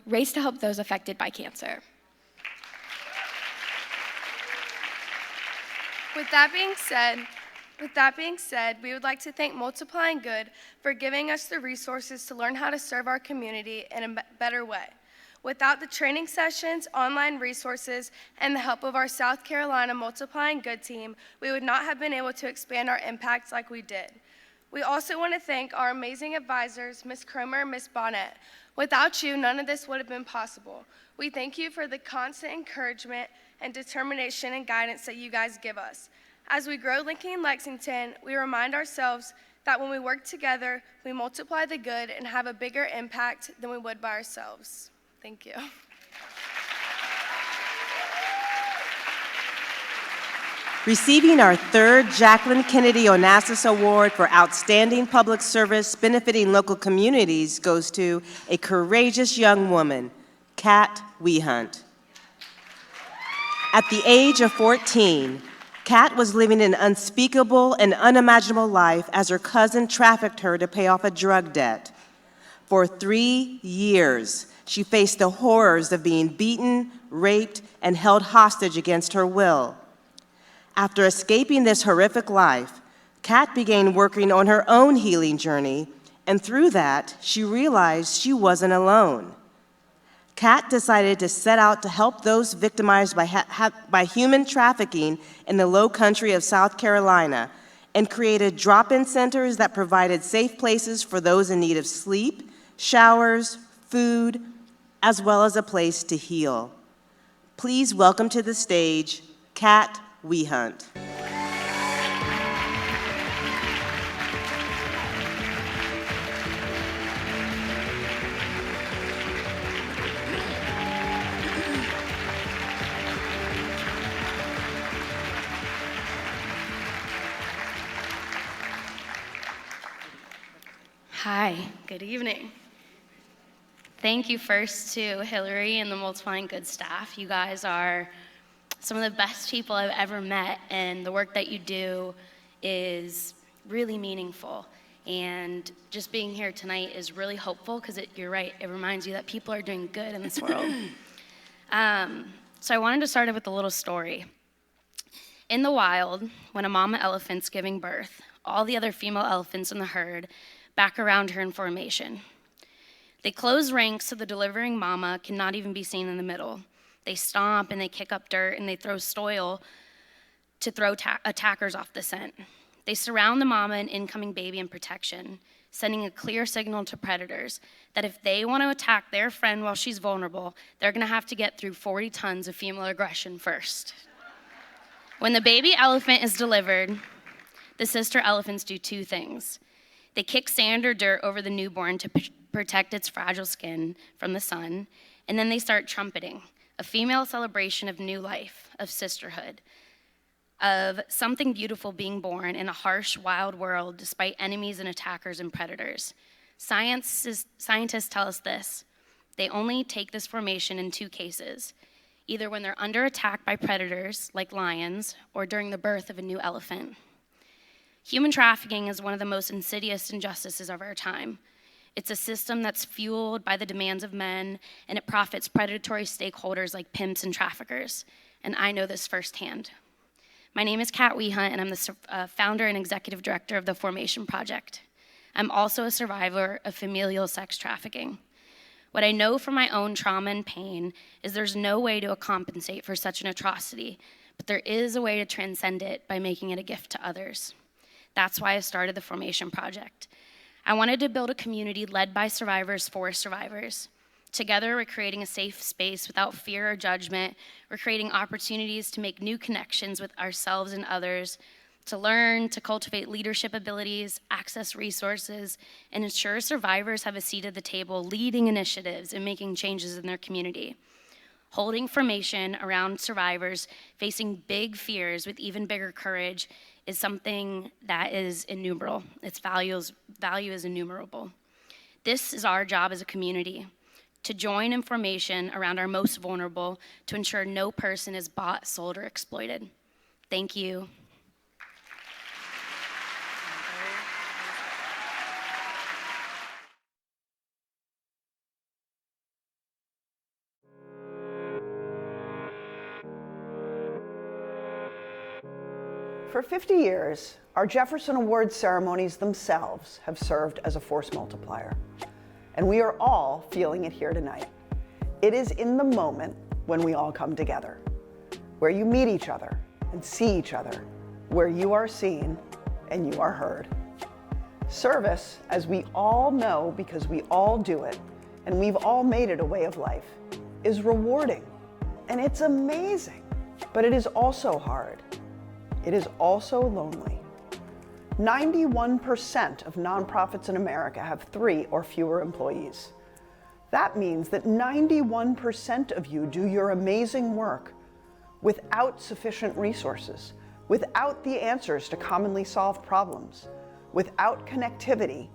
raised to help those affected by cancer. With that being said, we would like to thank Multiplying Good for giving us the resources to learn how to serve our community in a better way. Without the training sessions, online resources, and the help of our South Carolina Multiplying Good team, we would not have been able to expand our impacts like we did. We also want to thank our amazing advisors, Ms. Cromer and Ms. Bonnet. Without you, none of this would have been possible. We thank you for the constant encouragement and determination and guidance that you guys give us. As we grow Linking Lexington, we remind ourselves that when we work together, we multiply the good and have a bigger impact than we would by ourselves. Thank you. Receiving our third Jacqueline Kennedy Onassis Award for Outstanding Public Service benefiting local communities goes to a courageous young woman, Kat Wehunt. At the age of 14, Kat was living an unspeakable and unimaginable life as her cousin trafficked her to pay off a drug debt. For 3 years, she faced the horrors of being beaten, raped, and held hostage against her will. After escaping this horrific life, Kat began working on her own healing journey, and through that, she realized she wasn't alone. Kat decided to set out to help those victimized by human trafficking in the low country of South Carolina and created drop-in centers that provided safe places for those in need of sleep, showers, food, as well as a place to heal. Please welcome to the stage, Kat Wehunt. Hi, good evening. Thank you first to Hillary and the Multiplying Good staff. You guys are some of the best people I've ever met, and the work that you do is really meaningful. And just being here tonight is really hopeful because you're right, it reminds you that people are doing good in this world. So I wanted to start it with a little story. In the wild, when a mama elephant's giving birth, all the other female elephants in the herd back around her in formation. They close ranks so the delivering mama cannot even be seen in the middle. They stomp and they kick up dirt and they throw soil to throw attackers off the scent. They surround the mama and incoming baby in protection, sending a clear signal to predators that if they want to attack their friend while she's vulnerable, they're gonna have to get through 40 tons of female aggression first. When the baby elephant is delivered, the sister elephants do two things. They kick sand or dirt over the newborn to protect its fragile skin from the sun, and then they start trumpeting, a female celebration of new life, of sisterhood, of something beautiful being born in a harsh, wild world despite enemies and attackers and predators. Scientists tell us this. They only take this formation in two cases, either when they're under attack by predators, like lions, or during the birth of a new elephant. Human trafficking is one of the most insidious injustices of our time. It's a system that's fueled by the demands of men, and it profits predatory stakeholders like pimps and traffickers, and I know this firsthand. My name is Kat Wehunt, and I'm the founder and executive director of the Formation Project. I'm also a survivor of familial sex trafficking. What I know from my own trauma and pain is there's no way to compensate for such an atrocity, but there is a way to transcend it by making it a gift to others. That's why I started the Formation Project. I wanted to build a community led by survivors for survivors. Together, we're creating a safe space without fear or judgment. We're creating opportunities to make new connections with ourselves and others, to learn, to cultivate leadership abilities, access resources, and ensure survivors have a seat at the table, leading initiatives and making changes in their community. Holding formation around survivors facing big fears with even bigger courage is something that is innumerable. Its value is innumerable. This is our job as a community, to join in formation around our most vulnerable to ensure no person is bought, sold, or exploited. Thank you. For 50 years, our Jefferson Awards ceremonies themselves have served as a force multiplier. And we are all feeling it here tonight. It is in the moment when we all come together, where you meet each other and see each other, where you are seen and you are heard. Service, as we all know because we all do it, and we've all made it a way of life, is rewarding. And it's amazing, but it is also hard. It is also lonely. 91% of nonprofits in America have 3 or fewer employees. That means that 91% of you do your amazing work without sufficient resources, without the answers to commonly solved problems, without connectivity,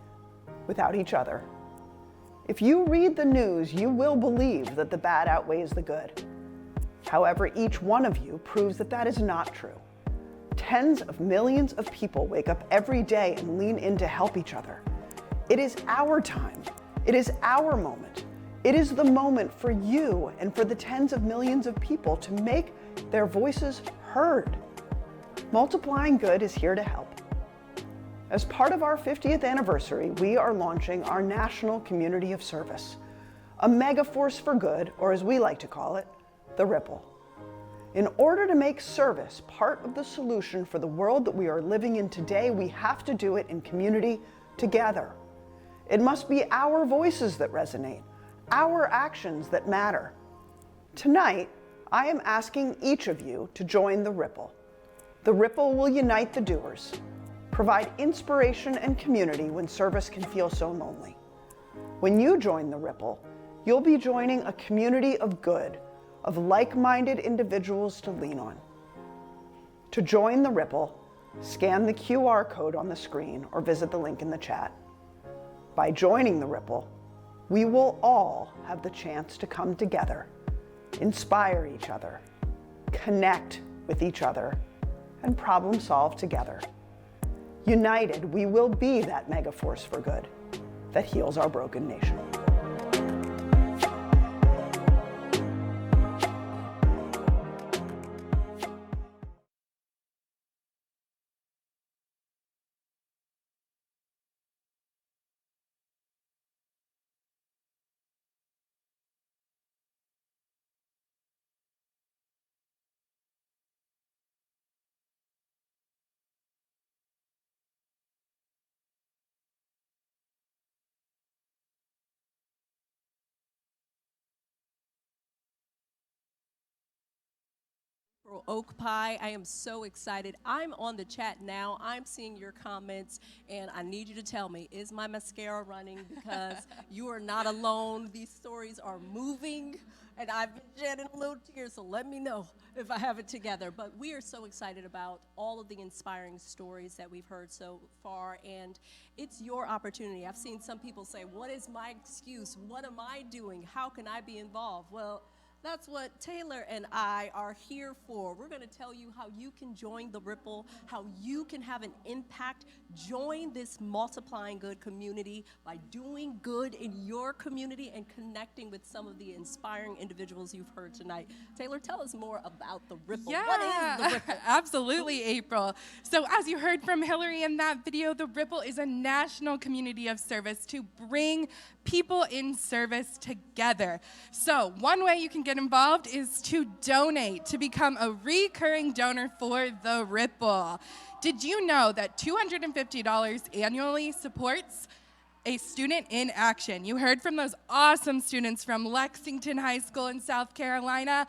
without each other. If you read the news, you will believe that the bad outweighs the good. However, each one of you proves that that is not true. Tens of millions of people wake up every day and lean in to help each other. It is our time. It is our moment. It is the moment for you and for the tens of millions of people to make their voices heard. Multiplying Good is here to help. As part of our 50th anniversary, we are launching our National Community of Service, a mega force for good, or as we like to call it, the Ripple. In order to make service part of the solution for the world that we are living in today, we have to do it in community together. It must be our voices that resonate, our actions that matter. Tonight, I am asking each of you to join the Ripple. The Ripple will unite the doers, provide inspiration and community when service can feel so lonely. When you join the Ripple, you'll be joining a community of good, of like-minded individuals to lean on. To join the Ripple, scan the QR code on the screen or visit the link in the chat. By joining the Ripple, we will all have the chance to come together, inspire each other, connect with each other, and problem solve together. United, we will be that mega force for good that heals our broken nation. Oak pie. I am so excited. I'm on the chat now. I'm seeing your comments, and I need you to tell me, is my mascara running? Because you are not alone. These stories are moving, and I've been shedding a little tears, so let me know if I have it together. But we are so excited about all of the inspiring stories that we've heard so far, and it's your opportunity. I've seen some people say, what is my excuse? What am I doing? How can I be involved? Well, That's what Taylor and I are here for. We're going to tell you how you can join the Ripple, how you can have an impact. Join this multiplying good community by doing good in your community and connecting with some of the inspiring individuals you've heard tonight. Taylor, tell us more about the Ripple. Yeah, What is the Ripple? Absolutely, April. So as you heard from Hillary in that video, the Ripple is a national community of service to bring people in service together. So one way you can get involved is to donate, to become a recurring donor for the Ripple. Did you know that $250 annually supports a student in action? You heard from those awesome students from Lexington High School in South Carolina.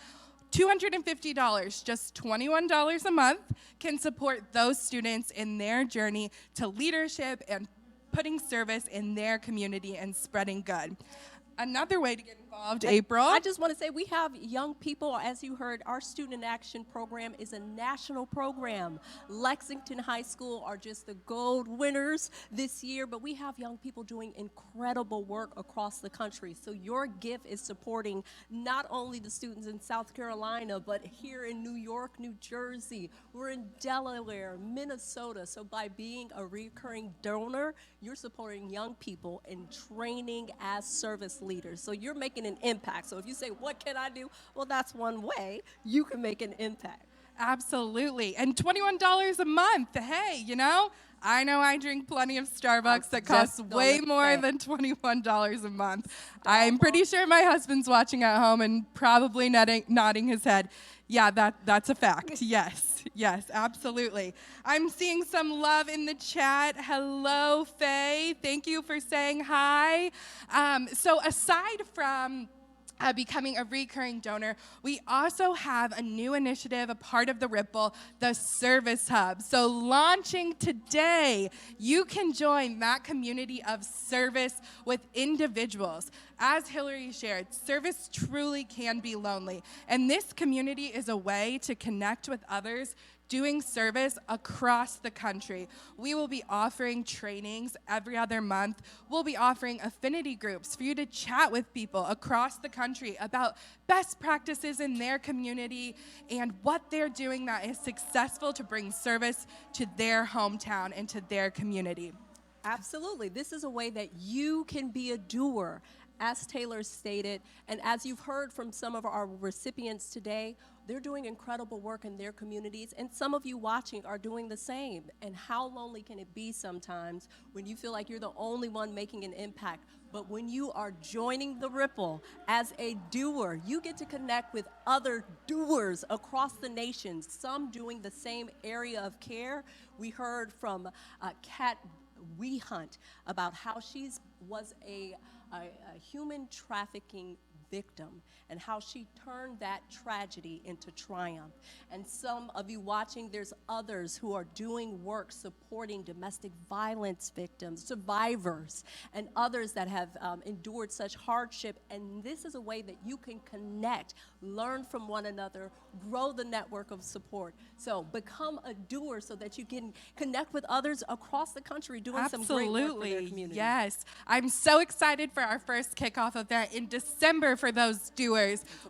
$250, just $21 a month, can support those students in their journey to leadership and putting service in their community and spreading good. Another way to get involved, April. I just want to say we have young people, as you heard, our Student in Action program is a national program. Lexington High School are just the gold winners this year, but we have young people doing incredible work across the country. So your gift is supporting not only the students in South Carolina, but here in New York, New Jersey, we're in Delaware, Minnesota. So by being a recurring donor, you're supporting young people in training as service leaders. So you're making an impact. So if you say, what can I do? Well, that's one way you can make an impact. Absolutely. And $21 a month. Hey, you know I drink plenty of Starbucks that costs way more than $21 a month. I'm pretty sure my husband's watching at home and probably nodding his head. Yeah, that's a fact. Yes, absolutely. I'm seeing some love in the chat. Hello, Faye. Thank you for saying hi. So aside from becoming a recurring donor, we also have a new initiative, a part of the Ripple, the Service Hub. So launching today, you can join that community of service with individuals. As Hillary shared, service truly can be lonely, and this community is a way to connect with others doing service across the country. We will be offering trainings every other month. We'll be offering affinity groups for you to chat with people across the country about best practices in their community and what they're doing that is successful to bring service to their hometown and to their community. Absolutely. This is a way that you can be a doer, as Taylor stated, and as you've heard from some of our recipients today, they're doing incredible work in their communities, and some of you watching are doing the same. And how lonely can it be sometimes when you feel like you're the only one making an impact? But when you are joining the Ripple as a doer, you get to connect with other doers across the nation, some doing the same area of care. We heard from Kat Wehunt about how she was a human trafficking victim and how she turned that tragedy into triumph. And some of you watching, there's others who are doing work supporting domestic violence victims, survivors, and others that have endured such hardship. And this is a way that you can connect, learn from one another, grow the network of support. So become a doer so that you can connect with others across the country doing some great work for their community. Yes. I'm so excited for our first kickoff event in December for those doers.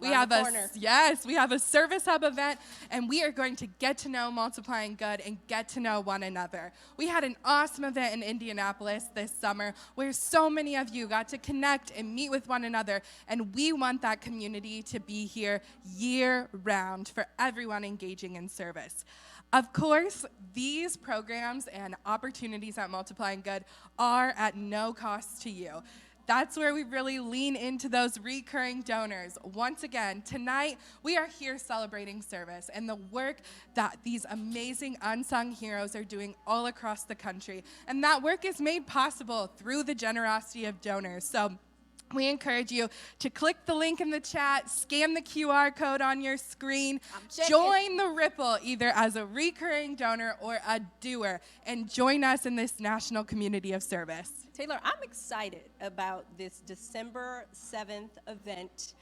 We have a Service Hub event, and we are going to get to know Multiplying Good and get to know one another. We had an awesome event in Indianapolis this summer where so many of you got to connect and meet with one another, and we want that community to be here year-round for everyone engaging in service. Of course, these programs and opportunities at Multiplying Good are at no cost to you. That's where we really lean into those recurring donors. Once again, tonight we are here celebrating service and the work that these amazing unsung heroes are doing all across the country. And that work is made possible through the generosity of donors. So we encourage you to click the link in the chat, scan the QR code on your screen, join the Ripple either as a recurring donor or a doer, and join us in this national community of service. Taylor, I'm excited about this December 7th event.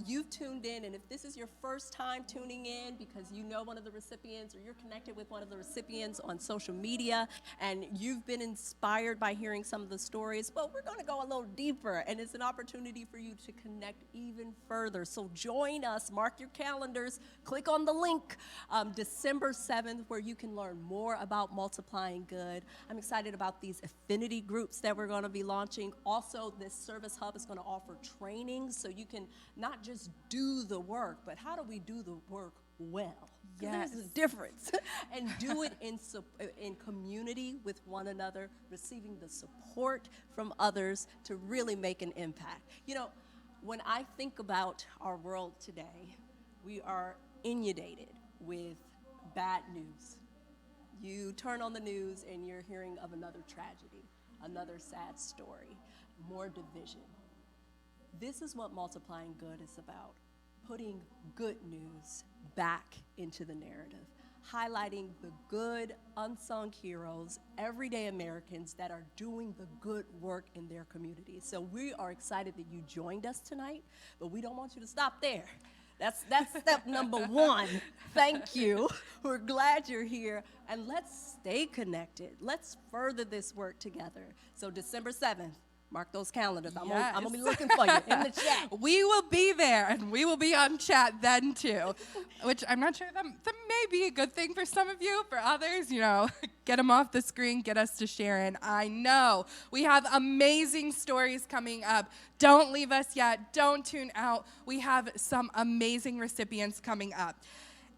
You've tuned in, and if this is your first time tuning in because you know one of the recipients or you're connected with one of the recipients on social media and you've been inspired by hearing some of the stories, well, we're going to go a little deeper, and it's an opportunity for you to connect even further. So join us, mark your calendars, click on the link, December 7th, where you can learn more about multiplying good. I'm excited about these affinity groups that we're going to be launching. Also, this service hub is going to offer training so you can not just do the work, but how do we do the work well? Yes. There's a difference. And do it in community with one another, receiving the support from others to really make an impact. You know, when I think about our world today, we are inundated with bad news. You turn on the news and you're hearing of another tragedy, another sad story, more division. This is what multiplying good is about, putting good news back into the narrative, highlighting the good unsung heroes, everyday Americans that are doing the good work in their communities. So we are excited that you joined us tonight, but we don't want you to stop there. That's step number one. Thank you. We're glad you're here, and let's stay connected. Let's further this work together. So December 7th, mark those calendars. I'm going to be looking for you in the chat. We will be there, and we will be on chat then, too, which I'm not sure that may be a good thing for some of you. For others, you know, get them off the screen, get us to Sharon. I know. We have amazing stories coming up. Don't leave us yet. Don't tune out. We have some amazing recipients coming up.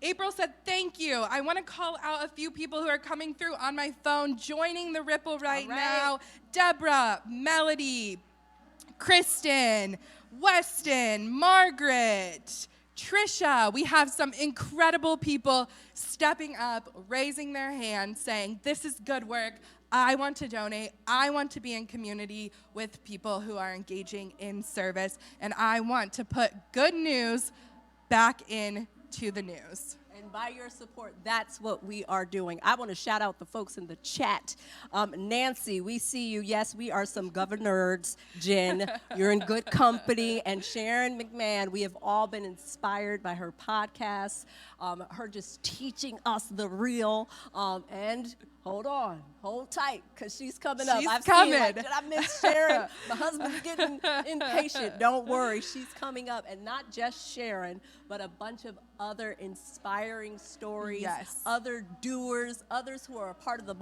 April said, thank you. I want to call out a few people who are coming through on my phone, joining the Ripple right now. Deborah, Melody, Kristen, Weston, Margaret, Trisha. We have some incredible people stepping up, raising their hands, saying, this is good work. I want to donate. I want to be in community with people who are engaging in service, and I want to put good news back into the news. And by your support, that's what we are doing. I want to shout out the folks in the chat. Nancy, we see you. Yes, we are some governors. Jen, you're in good company. And Sharon McMahon, we have all been inspired by her podcast, her just teaching us the real. And hold tight, because she's coming up. She's coming. Seen, like, did I miss Sharon? My husband's getting impatient. Don't worry, she's coming up. And not just Sharon, but a bunch of other inspiring stories, other doers, others who are a part of the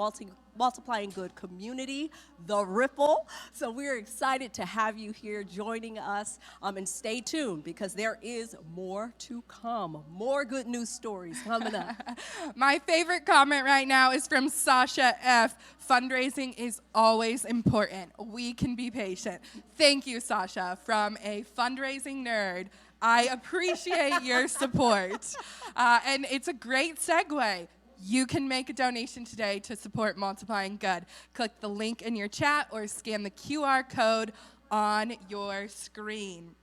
Multiplying Good community, the Ripple. So we're excited to have you here joining us. And stay tuned, because there is more to come. More good news stories coming up. My favorite comment right now is from Sasha F. Fundraising is always important. We can be patient. Thank you, Sasha, from a fundraising nerd. I appreciate your support. And it's a great segue. You can make a donation today to support Multiplying Good. Click the link in your chat or scan the QR code on your screen.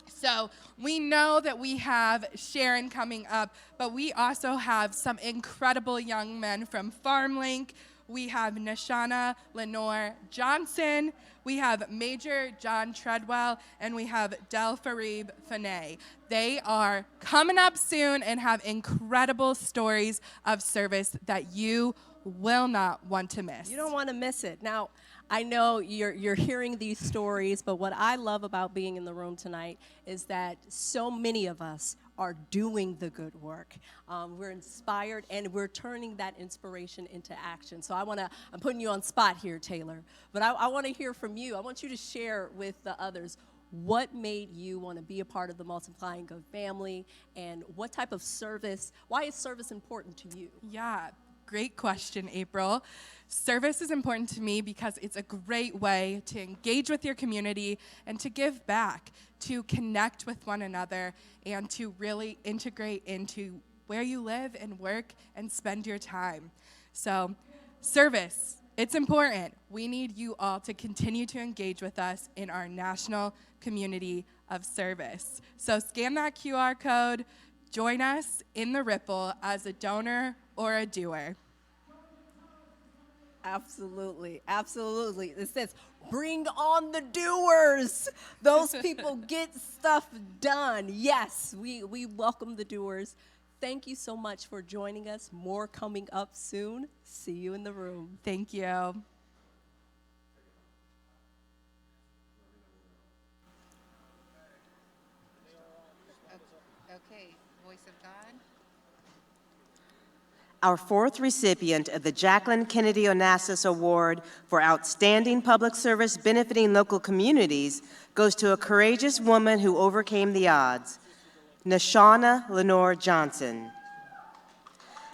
So we know that we have Sharon coming up, but we also have some incredible young men from Farmlink. We have Nashauna Lenore Johnson. We have Major John Treadwell, and we have Delfarib Fanaie. They are coming up soon and have incredible stories of service that you will not want to miss. You don't want to miss it. Now, I know you're hearing these stories, but what I love about being in the room tonight is that so many of us are doing the good work. We're inspired, and we're turning that inspiration into action. So I'm putting you on spot here, Taylor, but I want to hear from you. I want you to share with the others what made you want to be a part of the Multiplying Good family, and what type of service, why is service important to you? Yeah, great question, April. Service is important to me because it's a great way to engage with your community and to give back, to connect with one another, and to really integrate into where you live and work and spend your time. So, service, it's important. We need you all to continue to engage with us in our national community of service. So scan that QR code, join us in the Ripple as a donor or a doer. Absolutely, absolutely. It says, bring on the doers. Those people get stuff done. Yes, we welcome the doers. Thank you so much for joining us. More coming up soon. See you in the room. Thank you. Okay, voice of God. Our fourth recipient of the Jacqueline Kennedy Onassis Award for Outstanding Public Service Benefiting Local Communities goes to a courageous woman who overcame the odds, Nashauna Lenore Johnson.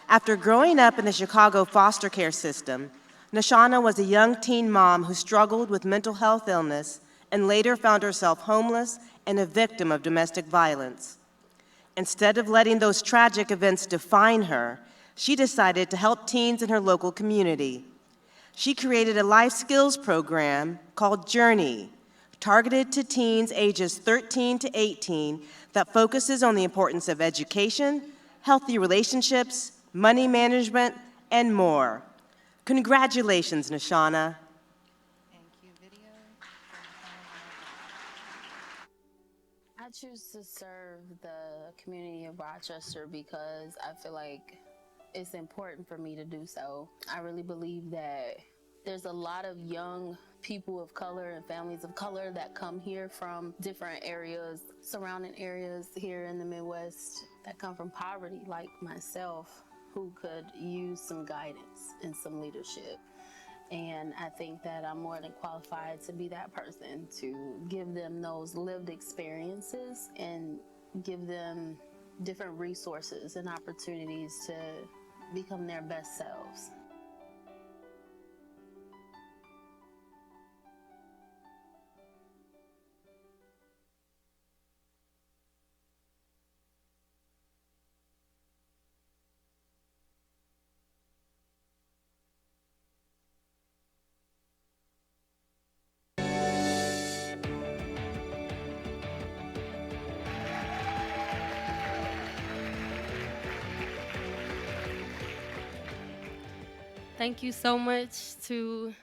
After growing up in the Chicago foster care system, Nashauna was a young teen mom who struggled with mental health illness and later found herself homeless and a victim of domestic violence. Instead of letting those tragic events define her, she decided to help teens in her local community. She created a life skills program called Journey, targeted to teens ages 13 to 18 that focuses on the importance of education, healthy relationships, money management, and more. Congratulations, Nashauna. I choose to serve the community of Rochester because I feel like it's important for me to do so. I really believe that there's a lot of young people of color and families of color that come here from different areas, surrounding areas here in the Midwest, that come from poverty like myself, who could use some guidance and some leadership. And I think that I'm more than qualified to be that person, to give them those lived experiences and give them different resources and opportunities to become their best selves. Thank you so much to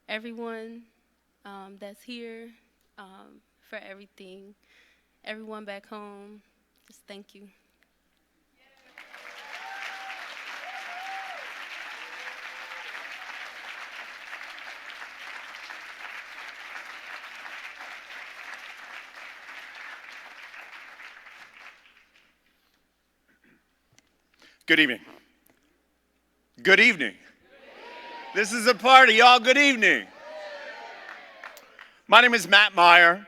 everyone that's here, for everything. Everyone back home, just thank you. Good evening. Good evening. This is a party, y'all. Good evening. My name is Matt Meyer.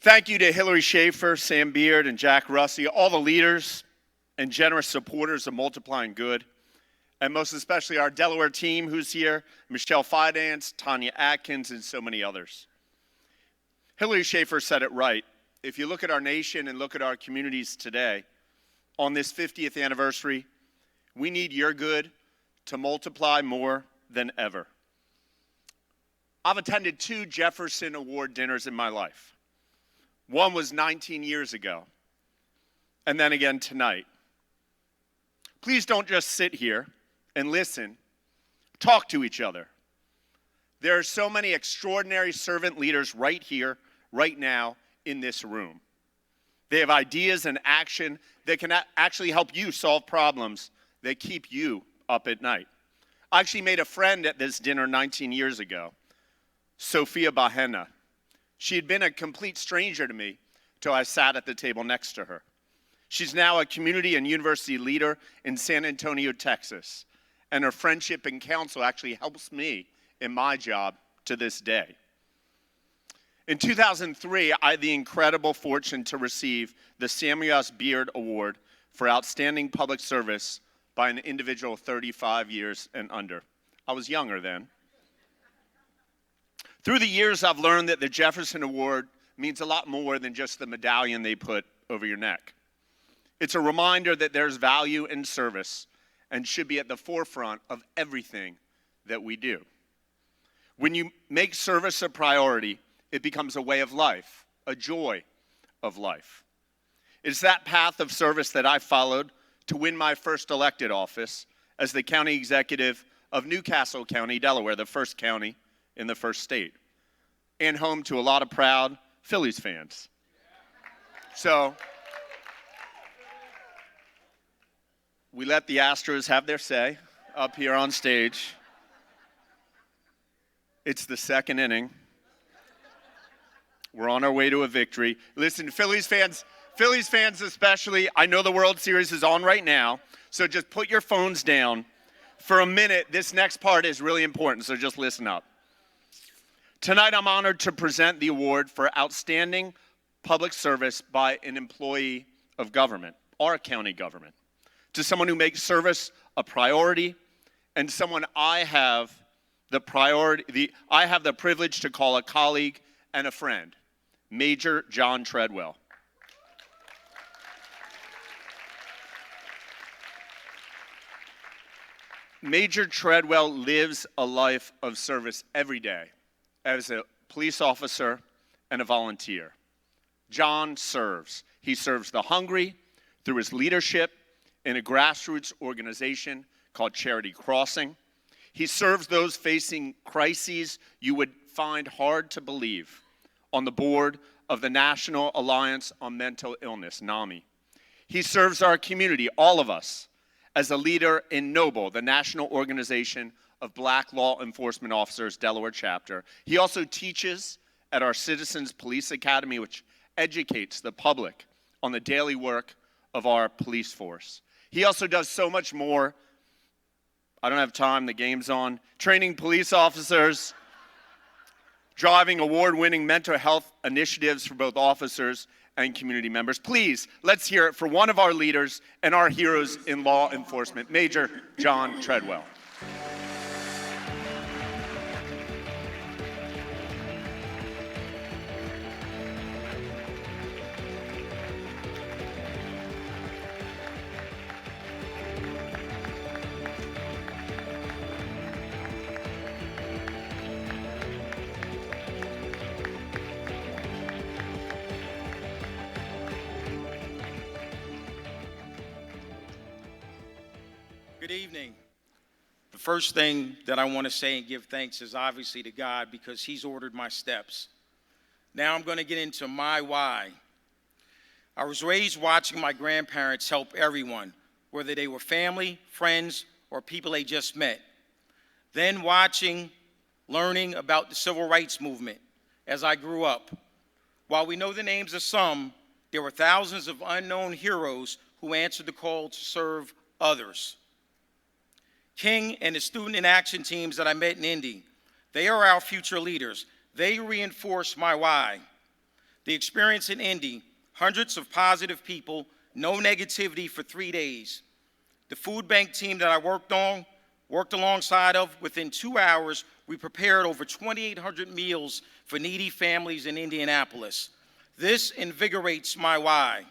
Thank you to Hillary Schafer, Sam Beard, and Jack Russi, all the leaders and generous supporters of Multiplying Good, and most especially our Delaware team who's here, Michelle Fidance, Tanya Atkins, and so many others. Hillary Schafer said it right. If you look at our nation and look at our communities today, on this 50th anniversary, we need your good to multiply more than ever. I've attended 2 Jefferson Award dinners in my life. One was 19 years ago, and then again tonight. Please don't just sit here and listen. Talk to each other. There are so many extraordinary servant leaders right here, right now, in this room. They have ideas and action that can actually help you solve problems that keep you up at night. I actually made a friend at this dinner 19 years ago, Sophia Bahena. She had been a complete stranger to me till I sat at the table next to her. She's now a community and university leader in San Antonio, Texas, and her friendship and counsel actually helps me in my job to this day. In 2003, I had the incredible fortune to receive the Samuel S. Beard Award for Outstanding Public Service by an individual 35 years and under. I was younger then. Through the years, I've learned that the Jefferson Award means a lot more than just the medallion they put over your neck. It's a reminder that there's value in service and should be at the forefront of everything that we do. When you make service a priority, it becomes a way of life, a joy of life. It's that path of service that I followed to win my first elected office as the county executive of Newcastle County, Delaware, the first county in the first state, and home to a lot of proud Phillies fans. So we let the Astros have their say up here on stage. It's the second inning. We're on our way to a victory. Listen, Phillies fans especially, I know the World Series is on right now, so just put your phones down for a minute. This next part is really important, so just listen up. Tonight, I'm honored to present the award for outstanding public service by an employee of government, our county government, to someone who makes service a priority and someone I have the privilege to call a colleague and a friend, Major John Treadwell. Major Treadwell lives a life of service every day as a police officer and a volunteer. John serves. He serves the hungry through his leadership in a grassroots organization called Charity Crossing. He serves those facing crises you would find hard to believe on the board of the National Alliance on Mental Illness, NAMI. He serves our community, all of us, as a leader in NOBLE, the National Organization of Black Law Enforcement Officers, Delaware chapter. He also teaches at our Citizens Police Academy, which educates the public on the daily work of our police force. He also does so much more. I don't have time, the game's on. Training police officers, driving award-winning mental health initiatives for both officers and community members. Please, let's hear it for one of our leaders and our heroes in law enforcement, Major John Treadwell. Good evening. The first thing that I want to say and give thanks is obviously to God because He's ordered my steps. Now I'm going to get into my why. I was raised watching my grandparents help everyone, whether they were family, friends, or people they just met. Then learning about the civil rights movement as I grew up. While we know the names of some, there were thousands of unknown heroes who answered the call to serve others. King and the student in action teams that I met in Indy, they are our future leaders. They reinforce my why. The experience in Indy, hundreds of positive people, no negativity for 3 days. The food bank team that I worked alongside of, within 2 hours, we prepared over 2,800 meals for needy families in Indianapolis. This invigorates my why.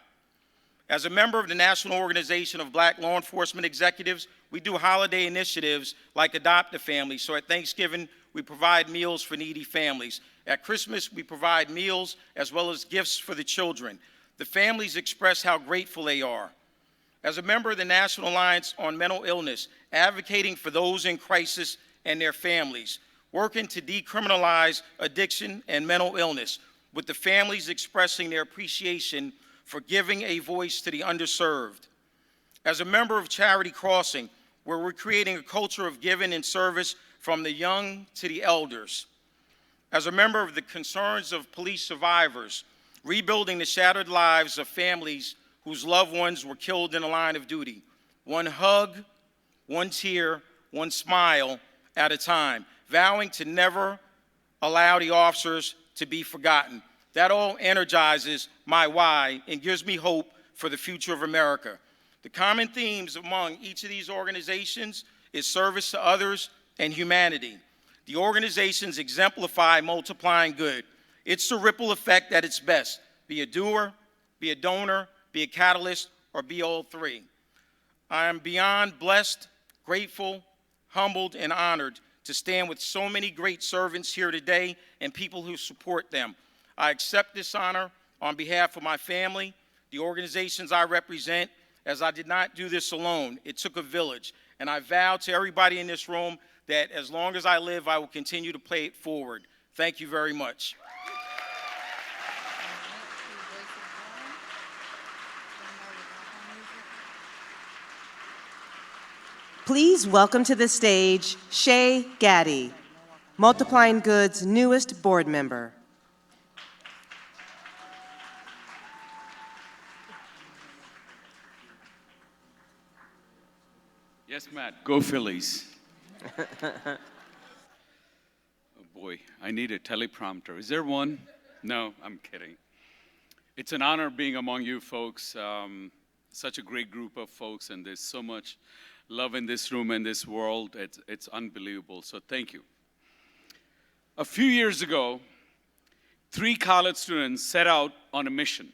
As a member of the National Organization of Black Law Enforcement Executives, we do holiday initiatives like Adopt a Family. So at Thanksgiving, we provide meals for needy families. At Christmas, we provide meals as well as gifts for the children. The families express how grateful they are. As a member of the National Alliance on Mental Illness, advocating for those in crisis and their families, working to decriminalize addiction and mental illness, with the families expressing their appreciation for giving a voice to the underserved. As a member of Charity Crossing, where we're creating a culture of giving and service from the young to the elders. As a member of the Concerns of Police Survivors, rebuilding the shattered lives of families whose loved ones were killed in the line of duty. One hug, one tear, one smile at a time, vowing to never allow the officers to be forgotten. That all energizes my why and gives me hope for the future of America. The common themes among each of these organizations is service to others and humanity. The organizations exemplify multiplying good. It's the ripple effect at its best. Be a doer, be a donor, be a catalyst, or be all three. I am beyond blessed, grateful, humbled, and honored to stand with so many great servants here today and people who support them. I accept this honor on behalf of my family, the organizations I represent, as I did not do this alone. It took a village. And I vow to everybody in this room that as long as I live, I will continue to pay it forward. Thank you very much. Please welcome to the stage Shay Gaddy, Multiplying Goods' newest board member. Yes, Matt, go Phillies. Oh boy, I need a teleprompter. Is there one? No, I'm kidding. It's an honor being among you folks. Such a great group of folks, and there's so much love in this room and this world. It's unbelievable, so thank you. A few years ago, 3 college students set out on a mission.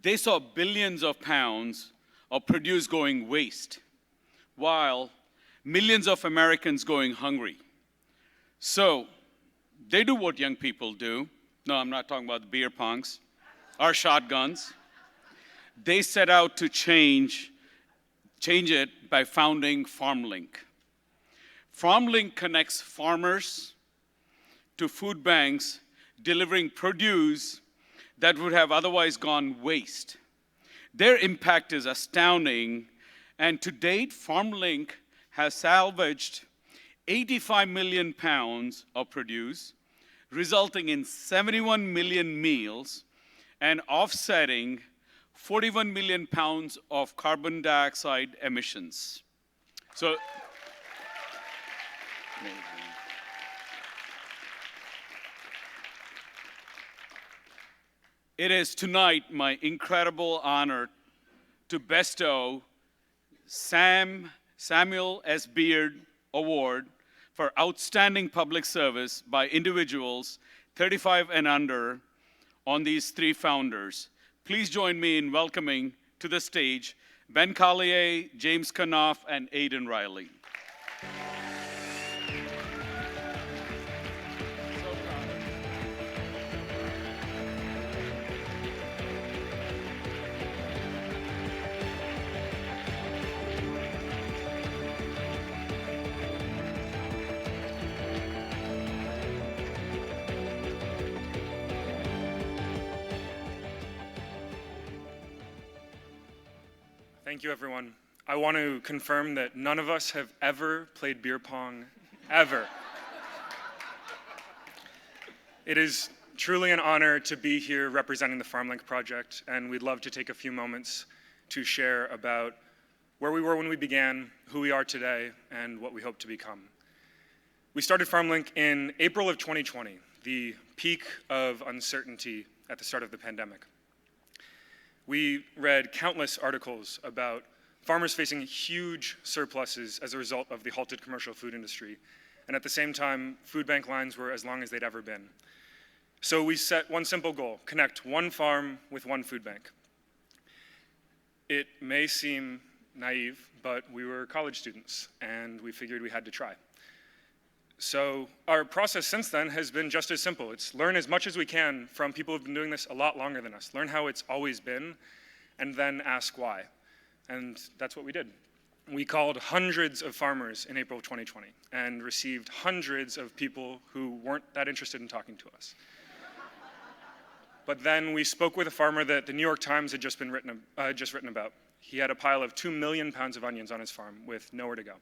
They saw billions of pounds of produce going waste, while millions of Americans going hungry. So they do what young people do. No, I'm not talking about the beer punks or shotguns. They set out to change it by founding Farmlink. Farmlink connects farmers to food banks, delivering produce that would have otherwise gone waste. Their impact is astounding, and to date, Farmlink has salvaged 85 million pounds of produce, resulting in 71 million meals and offsetting 41 million pounds of carbon dioxide emissions. So, it is tonight my incredible honor to bestow Samuel S. Beard Award for outstanding public service by individuals 35 and under on these 3 founders. Please join me in welcoming to the stage Ben Collier, James Kanoff, and Aidan Reilly. Thank you, everyone. I want to confirm that none of us have ever played beer pong, ever. It is truly an honor to be here representing the Farmlink project, and we'd love to take a few moments to share about where we were when we began, who we are today, and what we hope to become. We started Farmlink in April of 2020, the peak of uncertainty at the start of the pandemic. We read countless articles about farmers facing huge surpluses as a result of the halted commercial food industry. And at the same time, food bank lines were as long as they'd ever been. So we set one simple goal: connect one farm with one food bank. It may seem naive, but we were college students, and we figured we had to try. So our process since then has been just as simple. It's learn as much as we can from people who've been doing this a lot longer than us. Learn how it's always been, and then ask why. And that's what we did. We called hundreds of farmers in April of 2020 and received hundreds of people who weren't that interested in talking to us. But then we spoke with a farmer that the New York Times had just written about. He had a pile of 2 million pounds of onions on his farm with nowhere to go.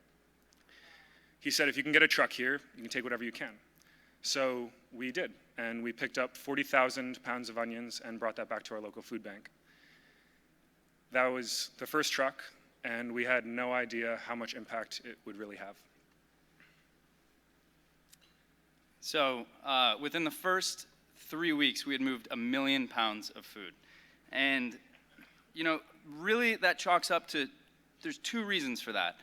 He said, if you can get a truck here, you can take whatever you can. So we did, and we picked up 40,000 pounds of onions and brought that back to our local food bank. That was the first truck, and we had no idea how much impact it would really have. So within the first 3 weeks, we had moved 1 million pounds of food. And, you know, really that chalks up to, there's 2 reasons for that.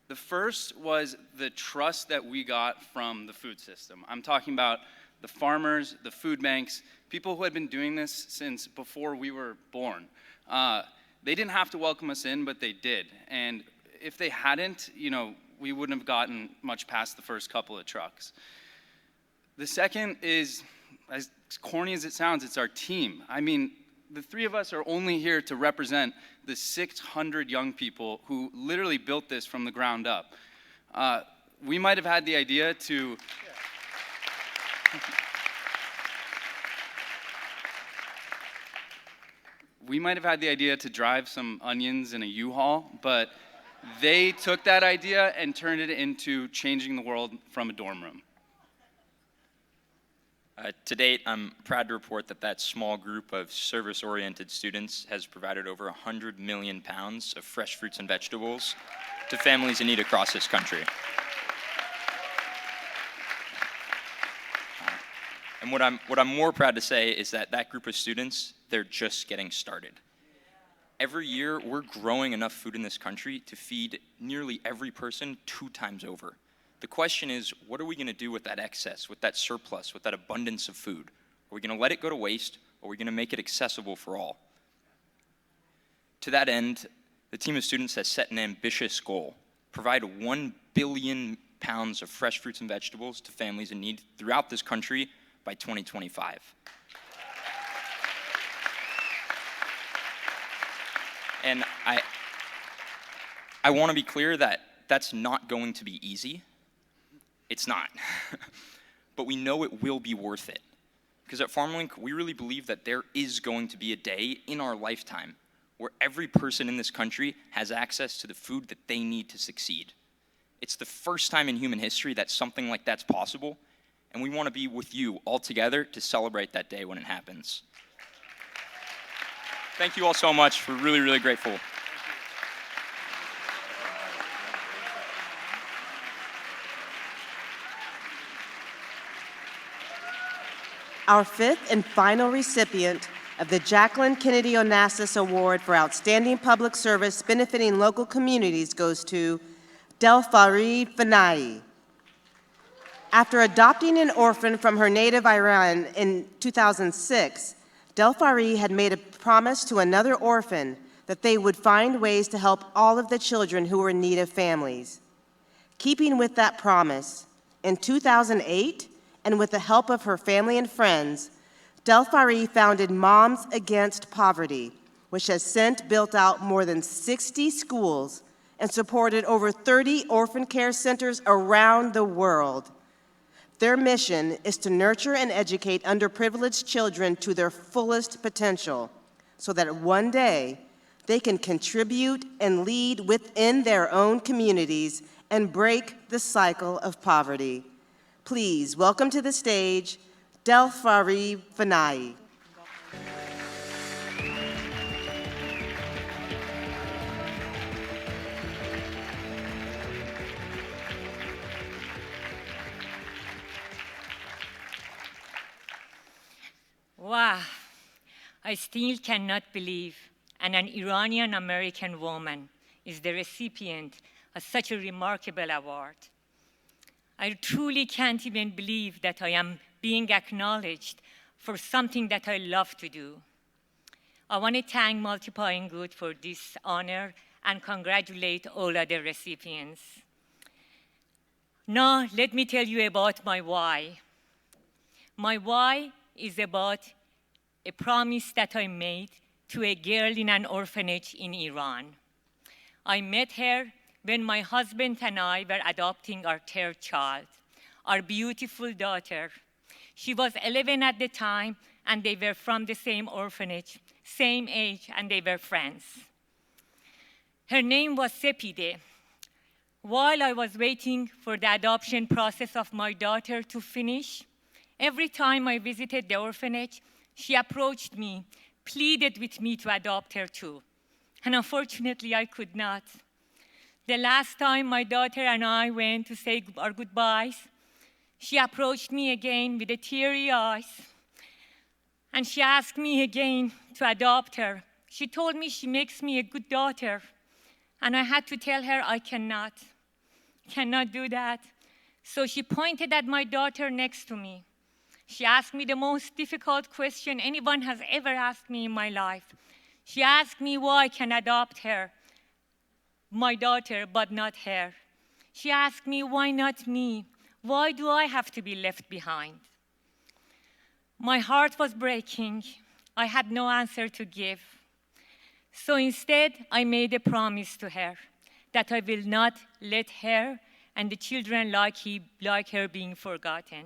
The first was the trust that we got from the food system. I'm talking about the farmers, the food banks, people who had been doing this since before we were born. They didn't have to welcome us in, but they did. And if they hadn't, you know, we wouldn't have gotten much past the first couple of trucks. The second is, as corny as it sounds, it's our team. I mean, the three of us are only here to represent the 600 young people who literally built this from the ground up. We might have had the idea to... We might have had the idea to drive some onions in a U-Haul, but they took that idea and turned it into changing the world from a dorm room. To date, I'm proud to report that that small group of service-oriented students has provided over 100 million pounds of fresh fruits and vegetables to families in need across this country. And what I'm more proud to say is that that group of students, they're just getting started. Every year, we're growing enough food in this country to feed nearly every person 2 times over. The question is, what are we going to do with that excess, with that surplus, with that abundance of food? Are we going to let it go to waste, or are we going to make it accessible for all? To that end, the team of students has set an ambitious goal: provide 1 billion pounds of fresh fruits and vegetables to families in need throughout this country by 2025. And I want to be clear that that's not going to be easy. It's not. But we know it will be worth it. Because at Farmlink, we really believe that there is going to be a day in our lifetime where every person in this country has access to the food that they need to succeed. It's the first time in human history that something like that's possible, and we want to be with you all together to celebrate that day when it happens. Thank you all so much. We're really, really grateful. Our 5th and final recipient of the Jacqueline Kennedy Onassis Award for Outstanding Public Service benefiting local communities goes to Delfarib Fanaie. After adopting an orphan from her native Iran in 2006, Delfarib had made a promise to another orphan that they would find ways to help all of the children who were in need of families. Keeping with that promise, in 2008, and with the help of her family and friends, Delfarib founded Moms Against Poverty, which has since built out more than 60 schools and supported over 30 orphan care centers around the world. Their mission is to nurture and educate underprivileged children to their fullest potential so that one day they can contribute and lead within their own communities and break the cycle of poverty. Please welcome to the stage Delfarib Fanaie. Wow, I still cannot believe an Iranian-American woman is the recipient of such a remarkable award. I truly can't even believe that I am being acknowledged for something that I love to do. I want to thank Multiplying Good for this honor and congratulate all other recipients. Now, let me tell you about my why. My why is about a promise that I made to a girl in an orphanage in Iran. I met her when my husband and I were adopting our 3rd child, our beautiful daughter. She was 11 at the time, and they were from the same orphanage, same age, and they were friends. Her name was Sepide. While I was waiting for the adoption process of my daughter to finish, every time I visited the orphanage, she approached me, pleaded with me to adopt her too. And unfortunately, I could not. The last time my daughter and I went to say our goodbyes, she approached me again with teary eyes, and she asked me again to adopt her. She told me she makes me a good daughter, and I had to tell her I cannot do that. So she pointed at my daughter next to me. She asked me the most difficult question anyone has ever asked me in my life. She asked me why I can adopt her, my daughter, but not her. She asked me, why not me? Why do I have to be left behind? My heart was breaking. I had no answer to give. So instead, I made a promise to her that I will not let her and the children like her being forgotten.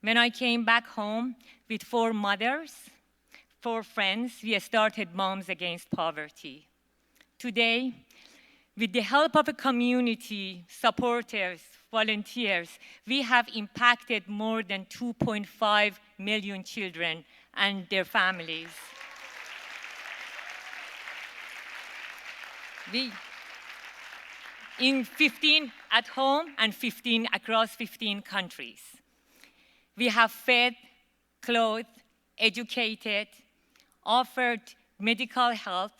When I came back home with 4 mothers, 4 friends, we started Moms Against Poverty. Today, with the help of a community, supporters, volunteers, we have impacted more than 2.5 million children and their families. In 15 at home and 15 across 15 countries. We have fed, clothed, educated, offered medical help,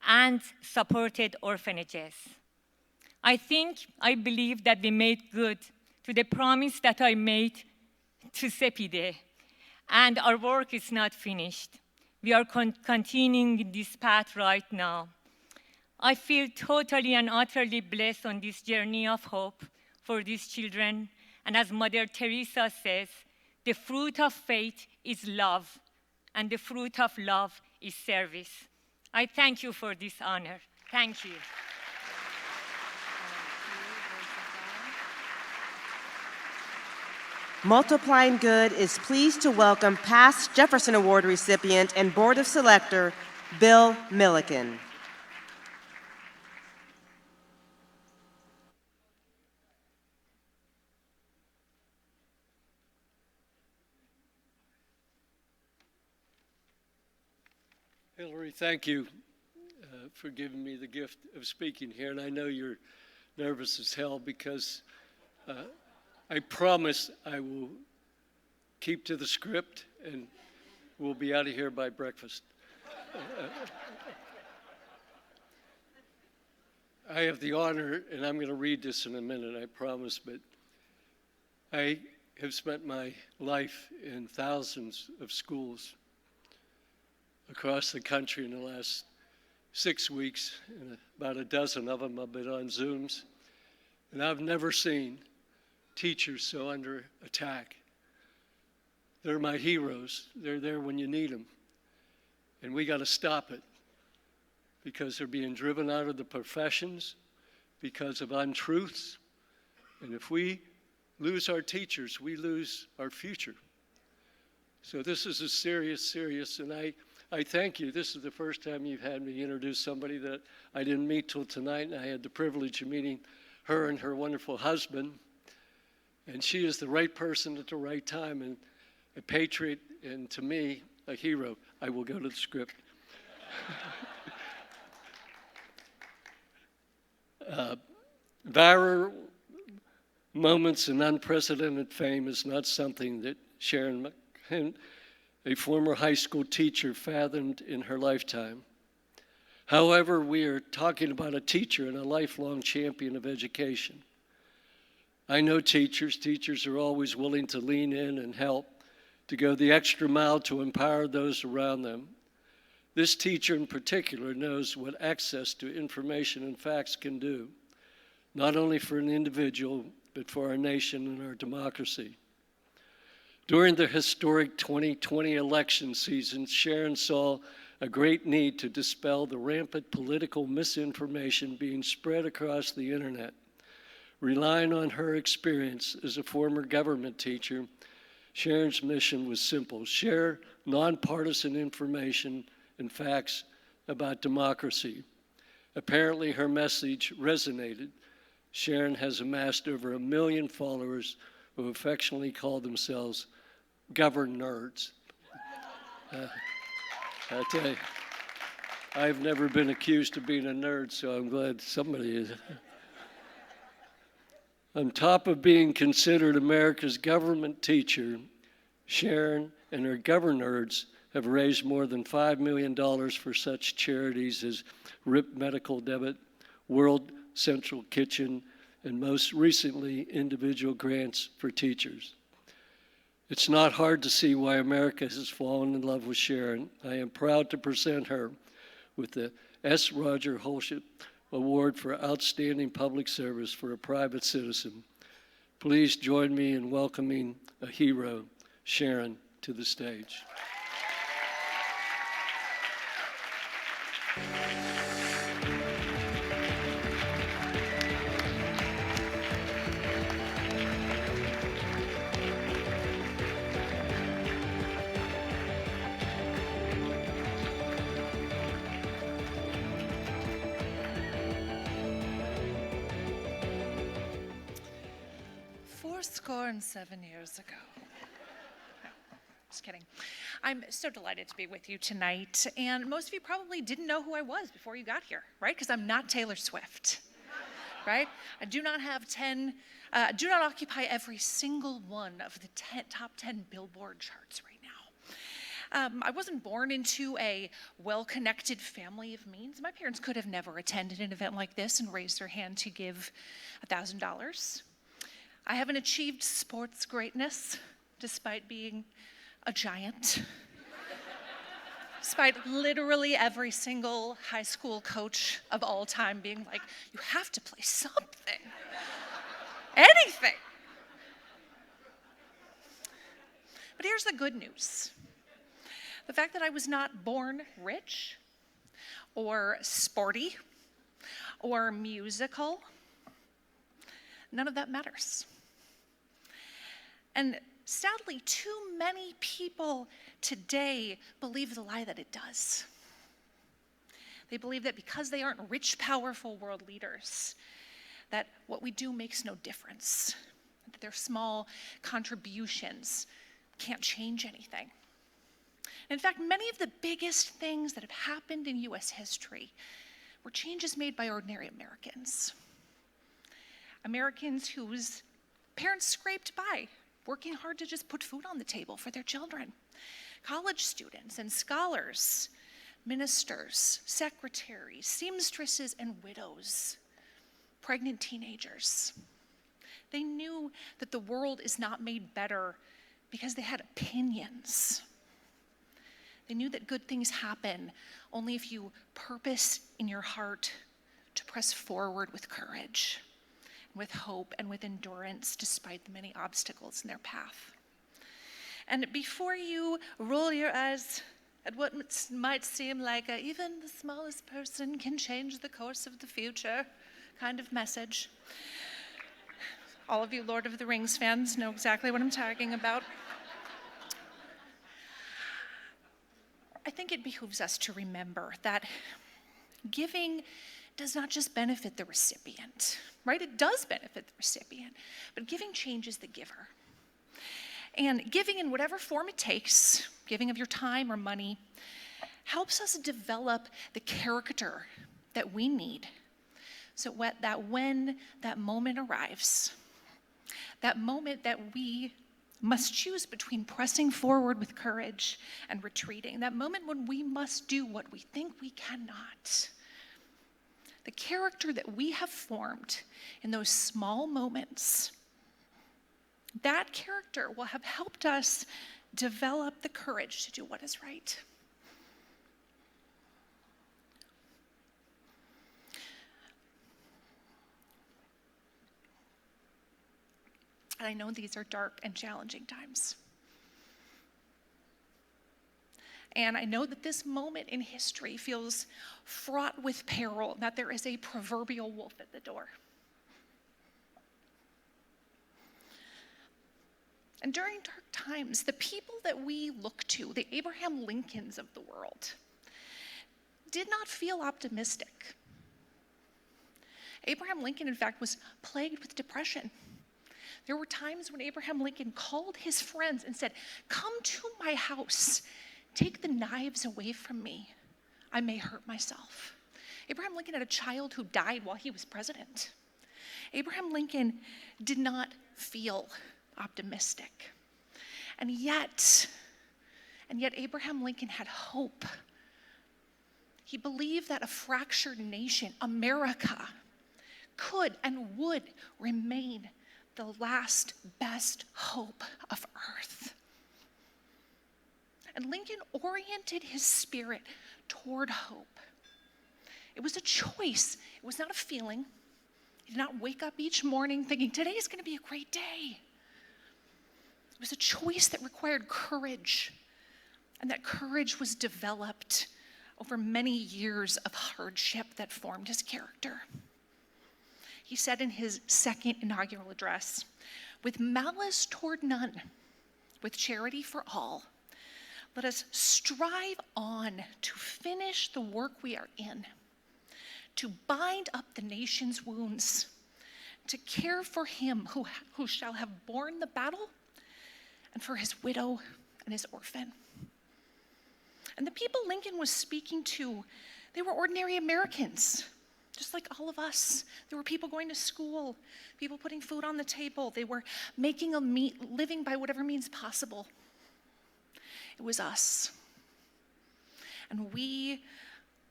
and supported orphanages. I believe that we made good to the promise that I made to Sepide, and our work is not finished. We are continuing this path right now. I feel totally and utterly blessed on this journey of hope for these children, and as Mother Teresa says, the fruit of faith is love, and the fruit of love is service. I thank you for this honor. Thank you. Multiplying Good is pleased to welcome past Jefferson Award recipient and Board of Selector, Bill Milliken. Hillary, thank you for giving me the gift of speaking here. And I know you're nervous as hell because I promise I will keep to the script and we'll be out of here by breakfast. I have the honor, and I'm going to read this in a minute, I promise, but I have spent my life in thousands of schools across the country in the last 6 weeks, and about a dozen of them I've been on Zooms, and I've never seen teachers so under attack. They're my heroes. They're there when you need them, and we got to stop it because they're being driven out of the professions because of untruths, and if we lose our teachers, we lose our future. So this is a serious, and I thank you. This is the first time you've had me introduce somebody that I didn't meet till tonight, and I had the privilege of meeting her and her wonderful husband. And she is the right person at the right time, and a patriot, and to me, a hero. I will go to the script. Viral moments and unprecedented fame is not something that Sharon McLean, a former high school teacher, fathomed in her lifetime. However, we are talking about a teacher and a lifelong champion of education. I know teachers. Teachers are always willing to lean in and help, to go the extra mile to empower those around them. This teacher in particular knows what access to information and facts can do, not only for an individual, but for our nation and our democracy. During the historic 2020 election season, Sharon saw a great need to dispel the rampant political misinformation being spread across the internet. Relying on her experience as a former government teacher, Sharon's mission was simple: share nonpartisan information and facts about democracy. Apparently, her message resonated. Sharon has amassed over 1 million followers who affectionately call themselves Govern Nerds. I tell you, I've never been accused of being a nerd, so I'm glad somebody is. On top of being considered America's government teacher, Sharon and her Govern Nerds have raised more than $5 million for such charities as RIP Medical Debit, World Central Kitchen, and most recently, individual grants for teachers. It's not hard to see why America has fallen in love with Sharon. I am proud to present her with the S. Roger Holship Award for Outstanding Public Service for a Private Citizen. Please join me in welcoming a hero, Sharon, to the stage. Fourscore-and-7 years ago. No, just kidding. I'm so delighted to be with you tonight, and most of you probably didn't know who I was before you got here, right? Because I'm not Taylor Swift, right? I do not have do not occupy every single one of the top 10 Billboard charts right now. I wasn't born into a well-connected family of means. My parents could have never attended an event like this and raised their hand to give $1,000. I haven't achieved sports greatness, despite being a giant. Despite literally every single high school coach of all time being like, you have to play something, anything. But here's the good news. The fact that I was not born rich, or sporty, or musical, none of that matters. And sadly, too many people today believe the lie that it does. They believe that because they aren't rich, powerful world leaders, that what we do makes no difference, that their small contributions can't change anything. In fact, many of the biggest things that have happened in US history were changes made by ordinary Americans. Americans whose parents scraped by, working hard to just put food on the table for their children. College students and scholars, ministers, secretaries, seamstresses, and widows, pregnant teenagers. They knew that the world is not made better because they had opinions. They knew that good things happen only if you purpose in your heart to press forward with courage, with hope, and with endurance despite the many obstacles in their path. And before you roll your eyes at what might seem like even the smallest person can change the course of the future kind of message, all of you Lord of the Rings fans know exactly what I'm talking about. I think it behooves us to remember that giving does not just benefit the recipient, right? It does benefit the recipient, but giving changes the giver. And giving in whatever form it takes, giving of your time or money, helps us develop the character that we need so that when that moment arrives, that moment that we must choose between pressing forward with courage and retreating, that moment when we must do what we think we cannot, the character that we have formed in those small moments, that character will have helped us develop the courage to do what is right. And I know these are dark and challenging times. And I know that this moment in history feels fraught with peril, that there is a proverbial wolf at the door. And during dark times, the people that we look to, the Abraham Lincolns of the world, did not feel optimistic. Abraham Lincoln, in fact, was plagued with depression. There were times when Abraham Lincoln called his friends and said, "Come to my house. Take the knives away from me. I may hurt myself." Abraham Lincoln had a child who died while he was president. Abraham Lincoln did not feel optimistic. And yet Abraham Lincoln had hope. He believed that a fractured nation, America, could and would remain the last best hope of earth. And Lincoln oriented his spirit toward hope. It was a choice. It was not a feeling. He did not wake up each morning thinking, today is going to be a great day. It was a choice that required courage. And that courage was developed over many years of hardship that formed his character. He said in his second inaugural address, "With malice toward none, with charity for all, let us strive on to finish the work we are in, to bind up the nation's wounds, to care for him who shall have borne the battle, and for his widow and his orphan." And the people Lincoln was speaking to, they were ordinary Americans, just like all of us. There were people going to school, people putting food on the table. They were making a living by whatever means possible. It was us. And we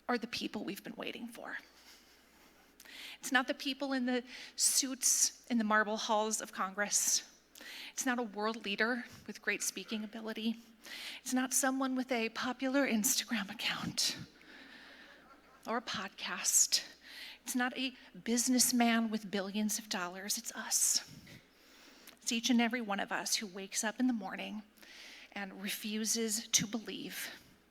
are the people we've been waiting for. It's not the people in the suits in the marble halls of Congress. It's not a world leader with great speaking ability. It's not someone with a popular Instagram account or a podcast. It's not a businessman with billions of dollars. It's us. It's each and every one of us who wakes up in the morning and refuses to believe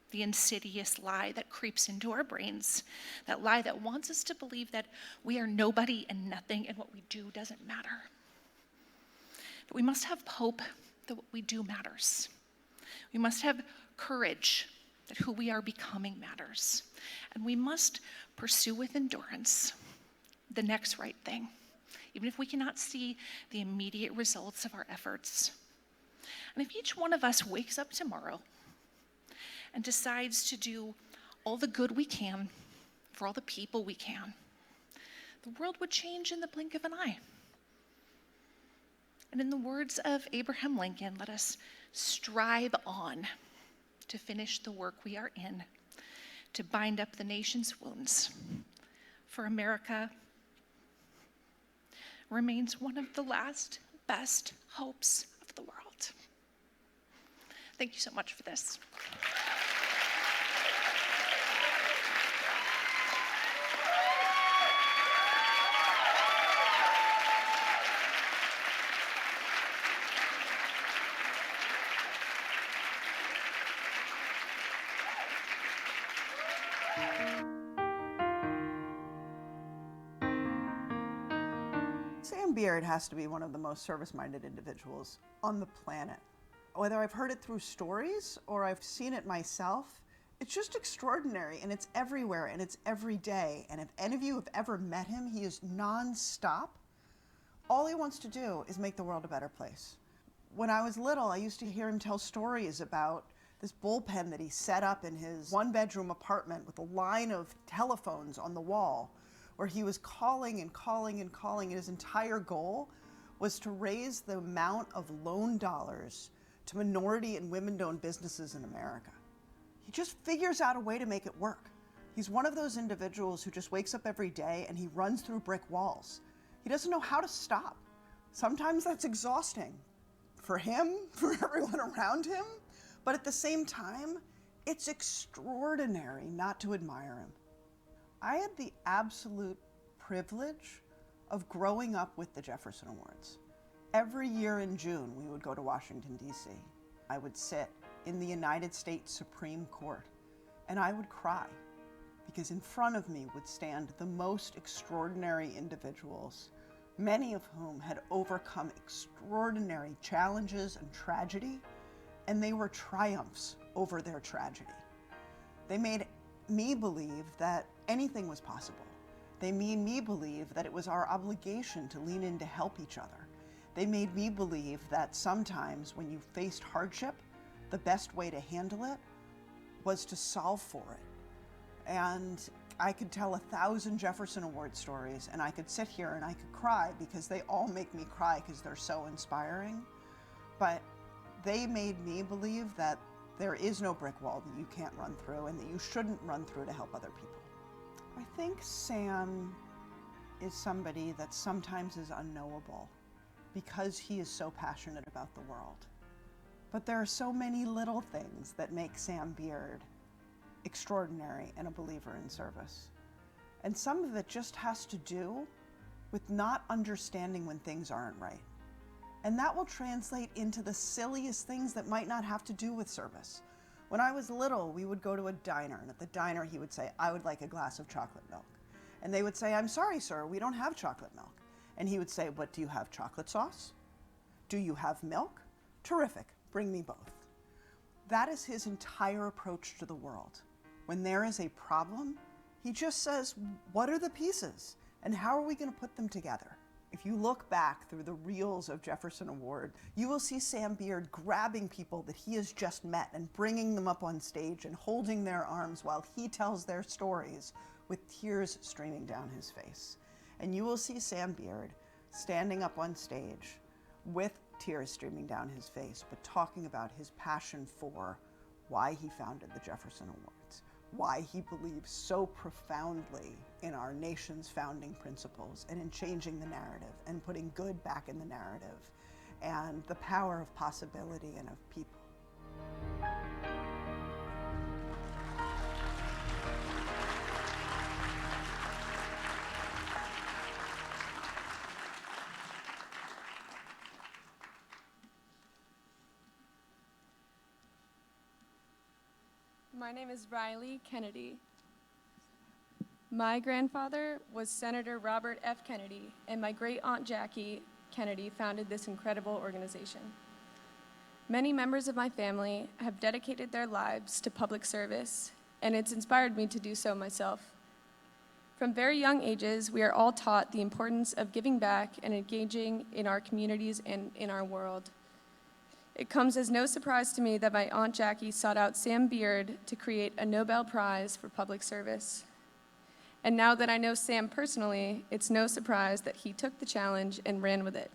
the insidious lie that creeps into our brains, that lie that wants us to believe that we are nobody and nothing and what we do doesn't matter. But we must have hope that what we do matters. We must have courage that who we are becoming matters. And we must pursue with endurance the next right thing, even if we cannot see the immediate results of our efforts. And if each one of us wakes up tomorrow and decides to do all the good we can for all the people we can, the world would change in the blink of an eye. And in the words of Abraham Lincoln, let us strive on to finish the work we are in, to bind up the nation's wounds. For America remains one of the last best hopes of the world. Thank you so much for this. Sam Beard has to be one of the most service-minded individuals on the planet. Whether I've heard it through stories or I've seen it myself, it's just extraordinary, and it's everywhere, and it's every day. And if any of you have ever met him, he is non-stop. All he wants to do is make the world a better place. When I was little, I used to hear him tell stories about this bullpen that he set up in his one-bedroom apartment with a line of telephones on the wall, where he was calling and calling and calling, and his entire goal was to raise the amount of loan dollars to minority and women-owned businesses in America. He just figures out a way to make it work. He's one of those individuals who just wakes up every day and he runs through brick walls. He doesn't know how to stop. Sometimes that's exhausting for him, for everyone around him, but at the same time, it's extraordinary not to admire him. I had the absolute privilege of growing up with the Jefferson Awards. Every year in June, we would go to Washington, D.C. I would sit in the United States Supreme Court, and I would cry because in front of me would stand the most extraordinary individuals, many of whom had overcome extraordinary challenges and tragedy, and they were triumphs over their tragedy. They made me believe that anything was possible. They made me believe that it was our obligation to lean in to help each other. They made me believe that sometimes when you faced hardship, the best way to handle it was to solve for it. And I could tell 1,000 Jefferson Award stories, and I could sit here and I could cry because they all make me cry because they're so inspiring. But they made me believe that there is no brick wall that you can't run through and that you shouldn't run through to help other people. I think Sam is somebody that sometimes is unknowable because he is so passionate about the world. But there are so many little things that make Sam Beard extraordinary and a believer in service. And some of it just has to do with not understanding when things aren't right. And that will translate into the silliest things that might not have to do with service. When I was little, we would go to a diner, and at the diner he would say, "I would like a glass of chocolate milk." And they would say, "I'm sorry, sir, we don't have chocolate milk." And he would say, "But do you have chocolate sauce? Do you have milk? Terrific, bring me both." That is his entire approach to the world. When there is a problem, he just says, what are the pieces? And how are we going to put them together? If you look back through the reels of Jefferson Award, you will see Sam Beard grabbing people that he has just met and bringing them up on stage and holding their arms while he tells their stories with tears streaming down his face. And you will see Sam Beard standing up on stage with tears streaming down his face, but talking about his passion for why he founded the Jefferson Awards, why he believes so profoundly in our nation's founding principles and in changing the narrative and putting good back in the narrative and the power of possibility and of people. My name is Reilly Kennedy. My grandfather was Senator Robert F. Kennedy, and my great-aunt Jackie Kennedy founded this incredible organization. Many members of my family have dedicated their lives to public service, and it's inspired me to do so myself. From very young ages, we are all taught the importance of giving back and engaging in our communities and in our world. It comes as no surprise to me that my Aunt Jackie sought out Sam Beard to create a Nobel Prize for public service. And now that I know Sam personally, it's no surprise that he took the challenge and ran with it.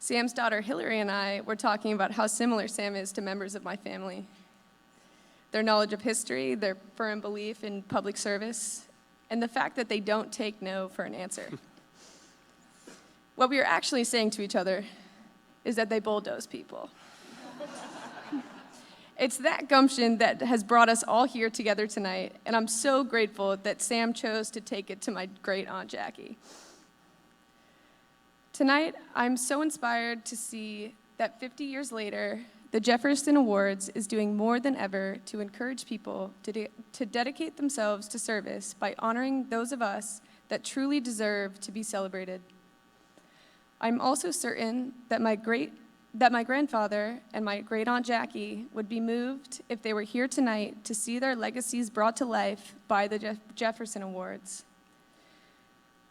Sam's daughter Hillary and I were talking about how similar Sam is to members of my family. Their knowledge of history, their firm belief in public service, and the fact that they don't take no for an answer. What we are actually saying to each other is that they bulldoze people. It's that gumption that has brought us all here together tonight, and I'm so grateful that Sam chose to take it to my great Aunt Jackie. Tonight, I'm so inspired to see that 50 years later, the Jefferson Awards is doing more than ever to encourage people to dedicate themselves to service by honoring those of us that truly deserve to be celebrated. I'm also certain that my grandfather and my great-aunt Jackie would be moved if they were here tonight to see their legacies brought to life by the Jefferson Awards.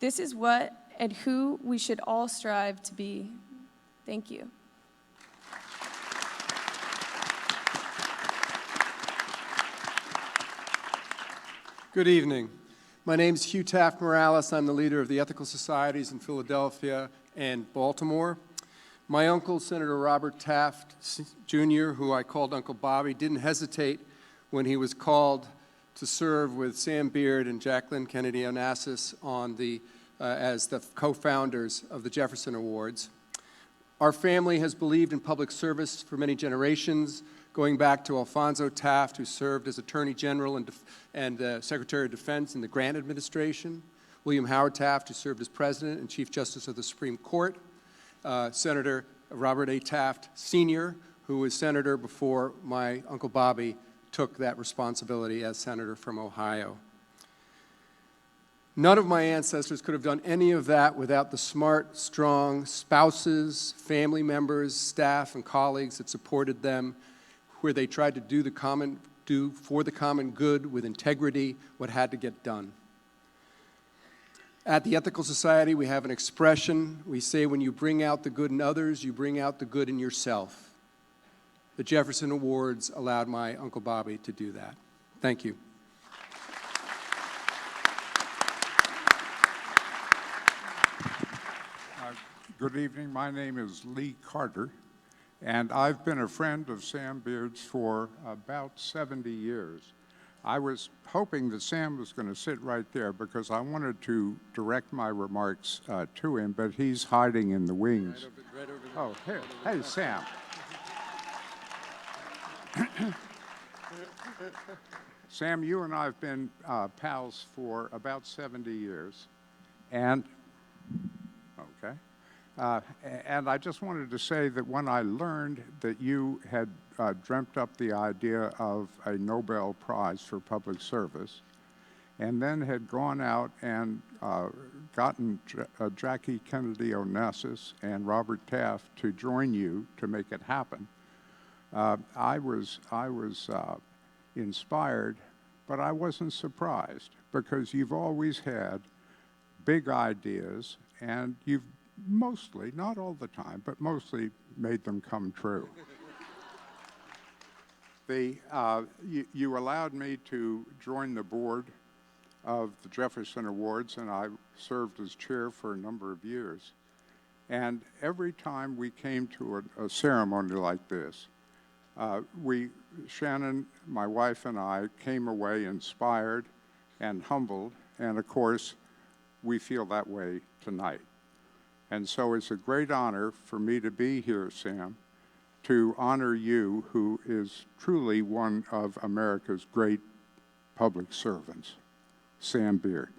This is what and who we should all strive to be. Thank you. Good evening. My name is Hugh Taft Morales. I'm the leader of the Ethical Societies in Philadelphia and Baltimore. My uncle, Senator Robert Taft Jr., who I called Uncle Bobby, didn't hesitate when he was called to serve with Sam Beard and Jacqueline Kennedy Onassis as the co-founders of the Jefferson Awards. Our family has believed in public service for many generations, going back to Alphonso Taft, who served as Attorney General and Secretary of Defense in the Grant administration, William Howard Taft, who served as President and Chief Justice of the Supreme Court, Senator Robert A. Taft Sr., who was Senator before my Uncle Bobby took that responsibility as Senator from Ohio. None of my ancestors could have done any of that without the smart, strong spouses, family members, staff, and colleagues that supported them, where they tried to do for the common good with integrity what had to get done. At the Ethical Society, we have an expression. We say, when you bring out the good in others, you bring out the good in yourself. The Jefferson Awards allowed my Uncle Bobby to do that. Thank you. Good evening. My name is Lee Carter, and I've been a friend of Sam Beard's for about 70 years. I was hoping that Sam was going to sit right there because I wanted to direct my remarks to him, but he's hiding in the wings. Right over there. Oh, hey, Sam. Sam, you and I have been pals for about 70 years, and And I just wanted to say that when I learned that you had dreamt up the idea of a Nobel Prize for public service, and then had gone out and gotten Jackie Kennedy Onassis and Robert Taft to join you to make it happen, I was inspired, but I wasn't surprised, because you've always had big ideas, and you've mostly, not all the time, but mostly made them come true. You allowed me to join the board of the Jefferson Awards, and I served as chair for a number of years. And every time we came to a ceremony like this, Shannon, my wife, and I came away inspired and humbled, and of course, we feel that way tonight. And so it's a great honor for me to be here, Sam, to honor you, who is truly one of America's great public servants, Sam Beard.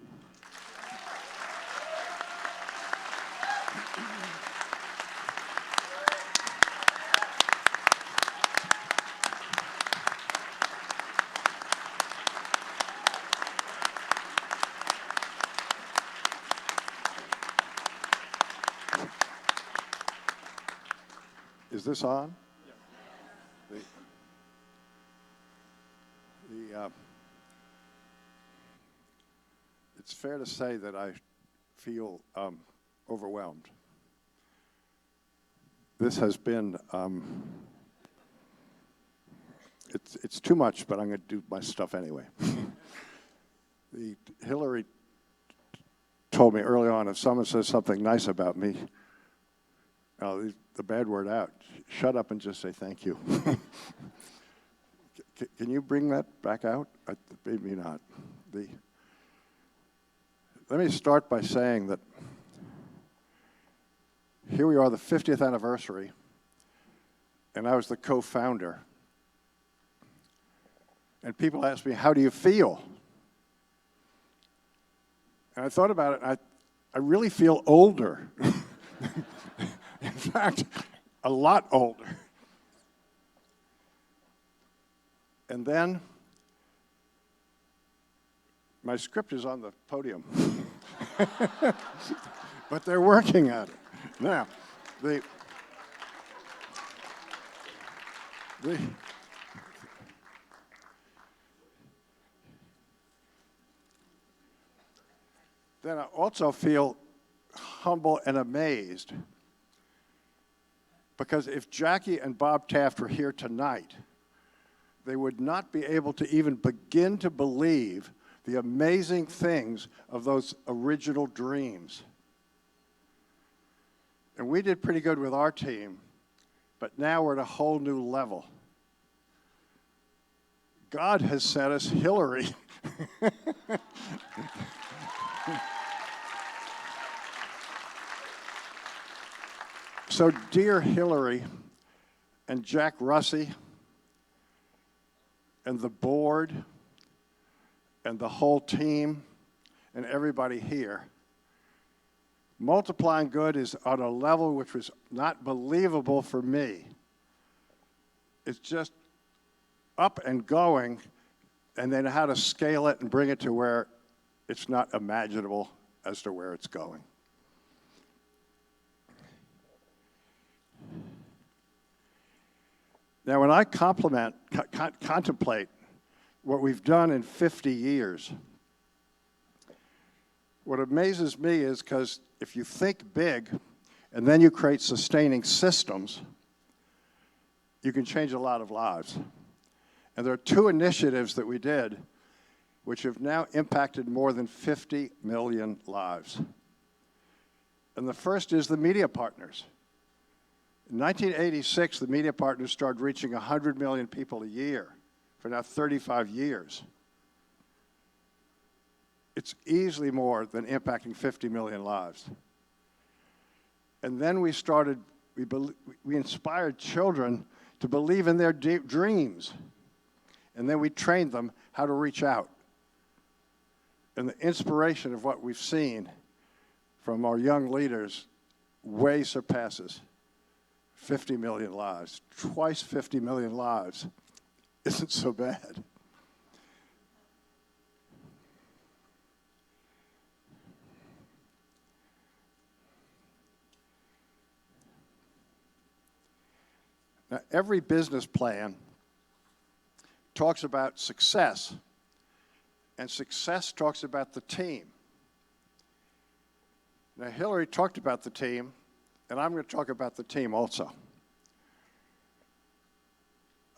Is this on? It's fair to say that I feel overwhelmed. This has been, it's too much, but I'm going to do my stuff anyway. Hillary told me early on, if someone says something nice about me, the bad word out, shut up and just say thank you. Can you bring that back out? Maybe not. Let me start by saying that here we are, the 50th anniversary, and I was the co-founder. And people ask me, how do you feel? And I thought about it, and I really feel older. In fact, a lot older. And then, my script is on the podium. But they're working at it. Now, then I also feel humble and amazed, because if Jackie and Bob Taft were here tonight, they would not be able to even begin to believe the amazing things of those original dreams. And we did pretty good with our team, but now we're at a whole new level. God has sent us Hillary. So, dear Hillary and Jack Russi and the board and the whole team and everybody here, Multiplying Good is on a level which was not believable for me. It's just up and going, and then how to scale it and bring it to where it's not imaginable as to where it's going. Now, when I contemplate what we've done in 50 years, what amazes me is, because if you think big and then you create sustaining systems, you can change a lot of lives. And there are two initiatives that we did which have now impacted more than 50 million lives. And the first is the media partners. In 1986, the media partners started reaching 100 million people a year for now 35 years. It's easily more than impacting 50 million lives. And then we inspired children to believe in their dreams. And then we trained them how to reach out. And the inspiration of what we've seen from our young leaders way surpasses 50 million lives. Twice 50 million lives isn't so bad. Now, every business plan talks about success, and success talks about the team. Now, Hillary talked about the team, and I'm going to talk about the team also.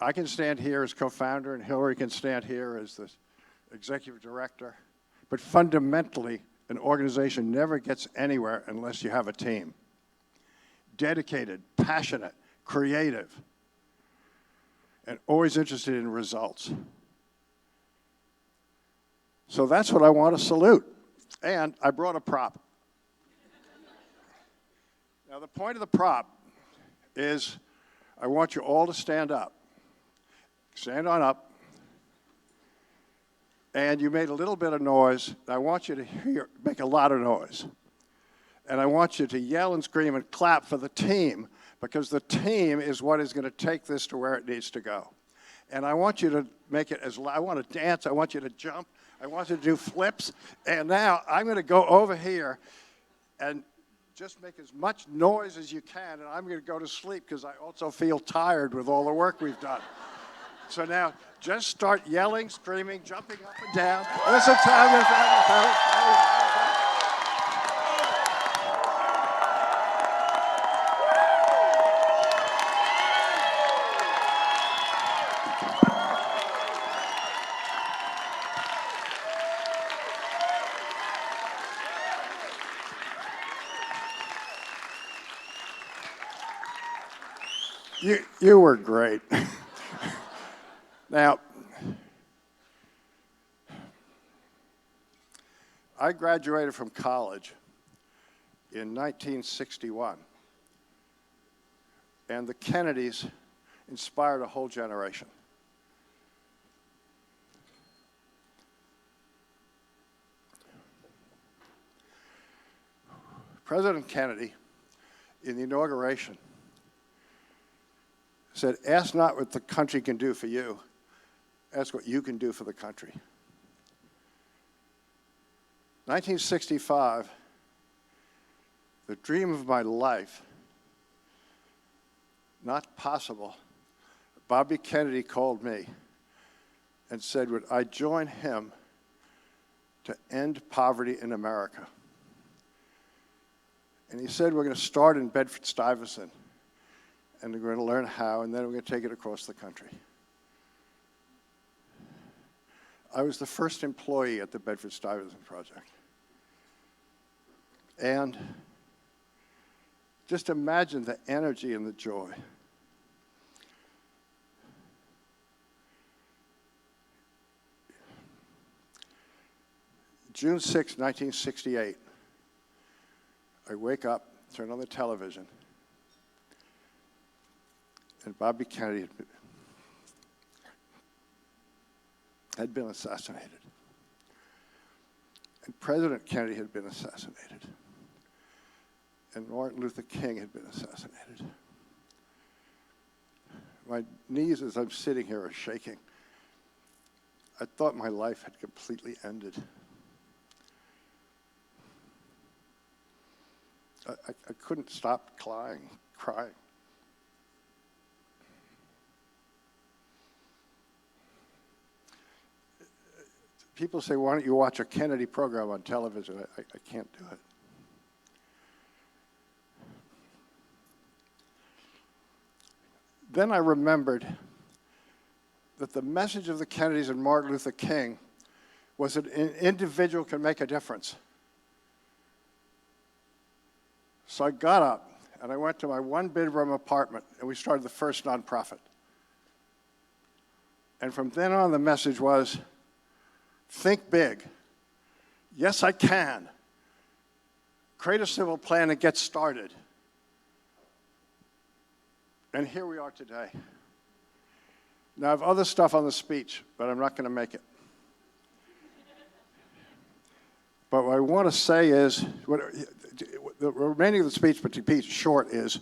I can stand here as co-founder, and Hillary can stand here as the executive director, but fundamentally, an organization never gets anywhere unless you have a team. Dedicated, passionate, creative, and always interested in results. So that's what I want to salute. And I brought a prop. Now, the point of the prop is I want you all to stand up. Stand on up. And you made a little bit of noise. I want you to make a lot of noise. And I want you to yell and scream and clap for the team, because the team is what is going to take this to where it needs to go. And I want you to make it as loud. I want to dance. I want you to jump. I want you to do flips. And now I'm going to go over here and just make as much noise as you can. And I'm going to go to sleep because I also feel tired with all the work we've done. So now just start yelling, screaming, jumping up and down. It's a time. You were great. Now, I graduated from college in 1961, and the Kennedys inspired a whole generation. President Kennedy, in the inauguration, said, ask not what the country can do for you, ask what you can do for the country. 1965, the dream of my life, not possible. Bobby Kennedy called me and said, would I join him to end poverty in America? And he said, we're going to start in Bedford-Stuyvesant, and we're going to learn how, and then we're going to take it across the country. I was the first employee at the Bedford-Stuyvesant Project. And just imagine the energy and the joy. June 6, 1968, I wake up, turn on the television, and Bobby Kennedy had been assassinated. And President Kennedy had been assassinated. And Martin Luther King had been assassinated. My knees, as I'm sitting here, are shaking. I thought my life had completely ended. I couldn't stop crying. People say, why don't you watch a Kennedy program on television? I can't do it. Then I remembered that the message of the Kennedys and Martin Luther King was that an individual can make a difference. So I got up and I went to my one-bedroom apartment and we started the first nonprofit. And from then on, the message was, think big. Yes, I can. Create a civil plan and get started. And here we are today. Now, I have other stuff on the speech, but I'm not going to make it. But what I want to say is, the remaining of the speech, but to be short, is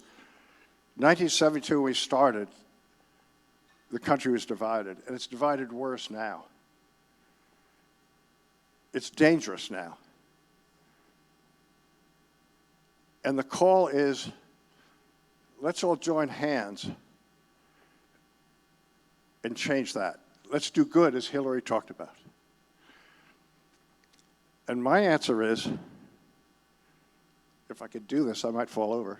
1972 when we started, the country was divided, and it's divided worse now. It's dangerous now. And the call is, let's all join hands and change that. Let's do good, as Hillary talked about. And my answer is, if I could do this, I might fall over.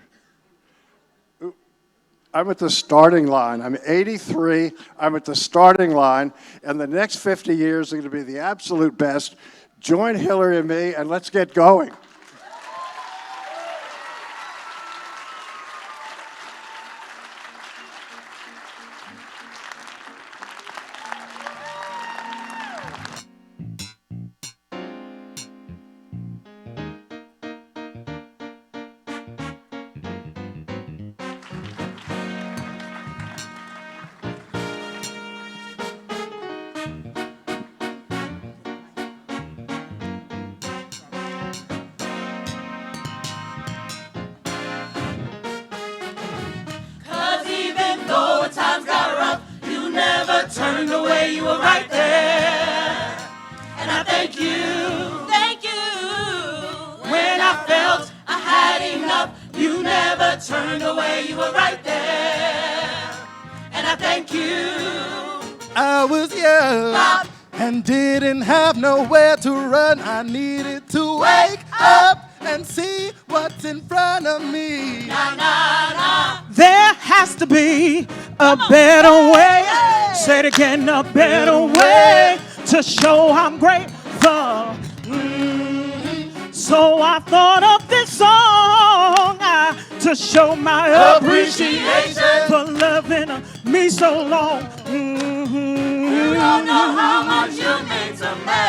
I'm at the starting line. I'm 83. I'm at the starting line. And the next 50 years are going to be the absolute best. Join Hillary and me, and let's get going. Turned away, you were right there. And I thank you. When I felt I had enough, you never turned away, you were right there. And I thank you. I was young and didn't have nowhere to run. I needed to wake up and see what's in front of me. There has to be a better way. Say it again, a better way to show I'm grateful. So I thought of this song to show my appreciation for loving me so long. You don't know how much you mean to me.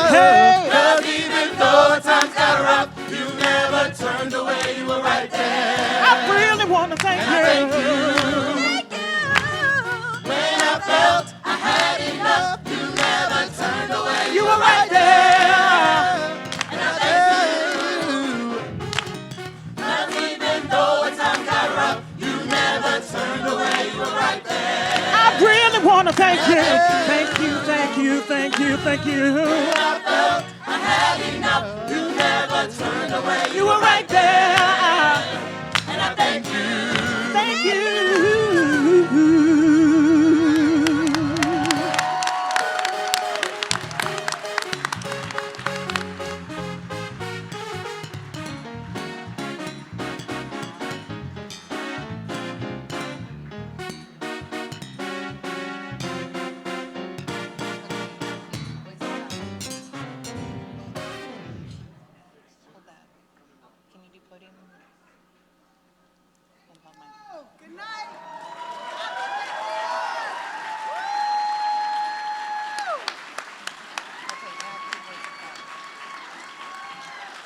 Hey, 'cause even though times got rough, you never turned away, you were right there. I really want to thank you. When I felt I had enough, you never turned away, you were right there. And I thank you. 'Cause even though times got rough, you never turned away, you were right there. I really want to thank you. Thank you, thank you, thank you, thank you. When I felt I had enough, you never turned away, you were right there. And I thank you. Thank you.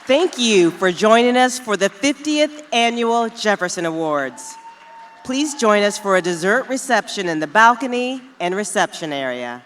Thank you for joining us for the 50th Annual Jefferson Awards. Please join us for a dessert reception in the balcony and reception area.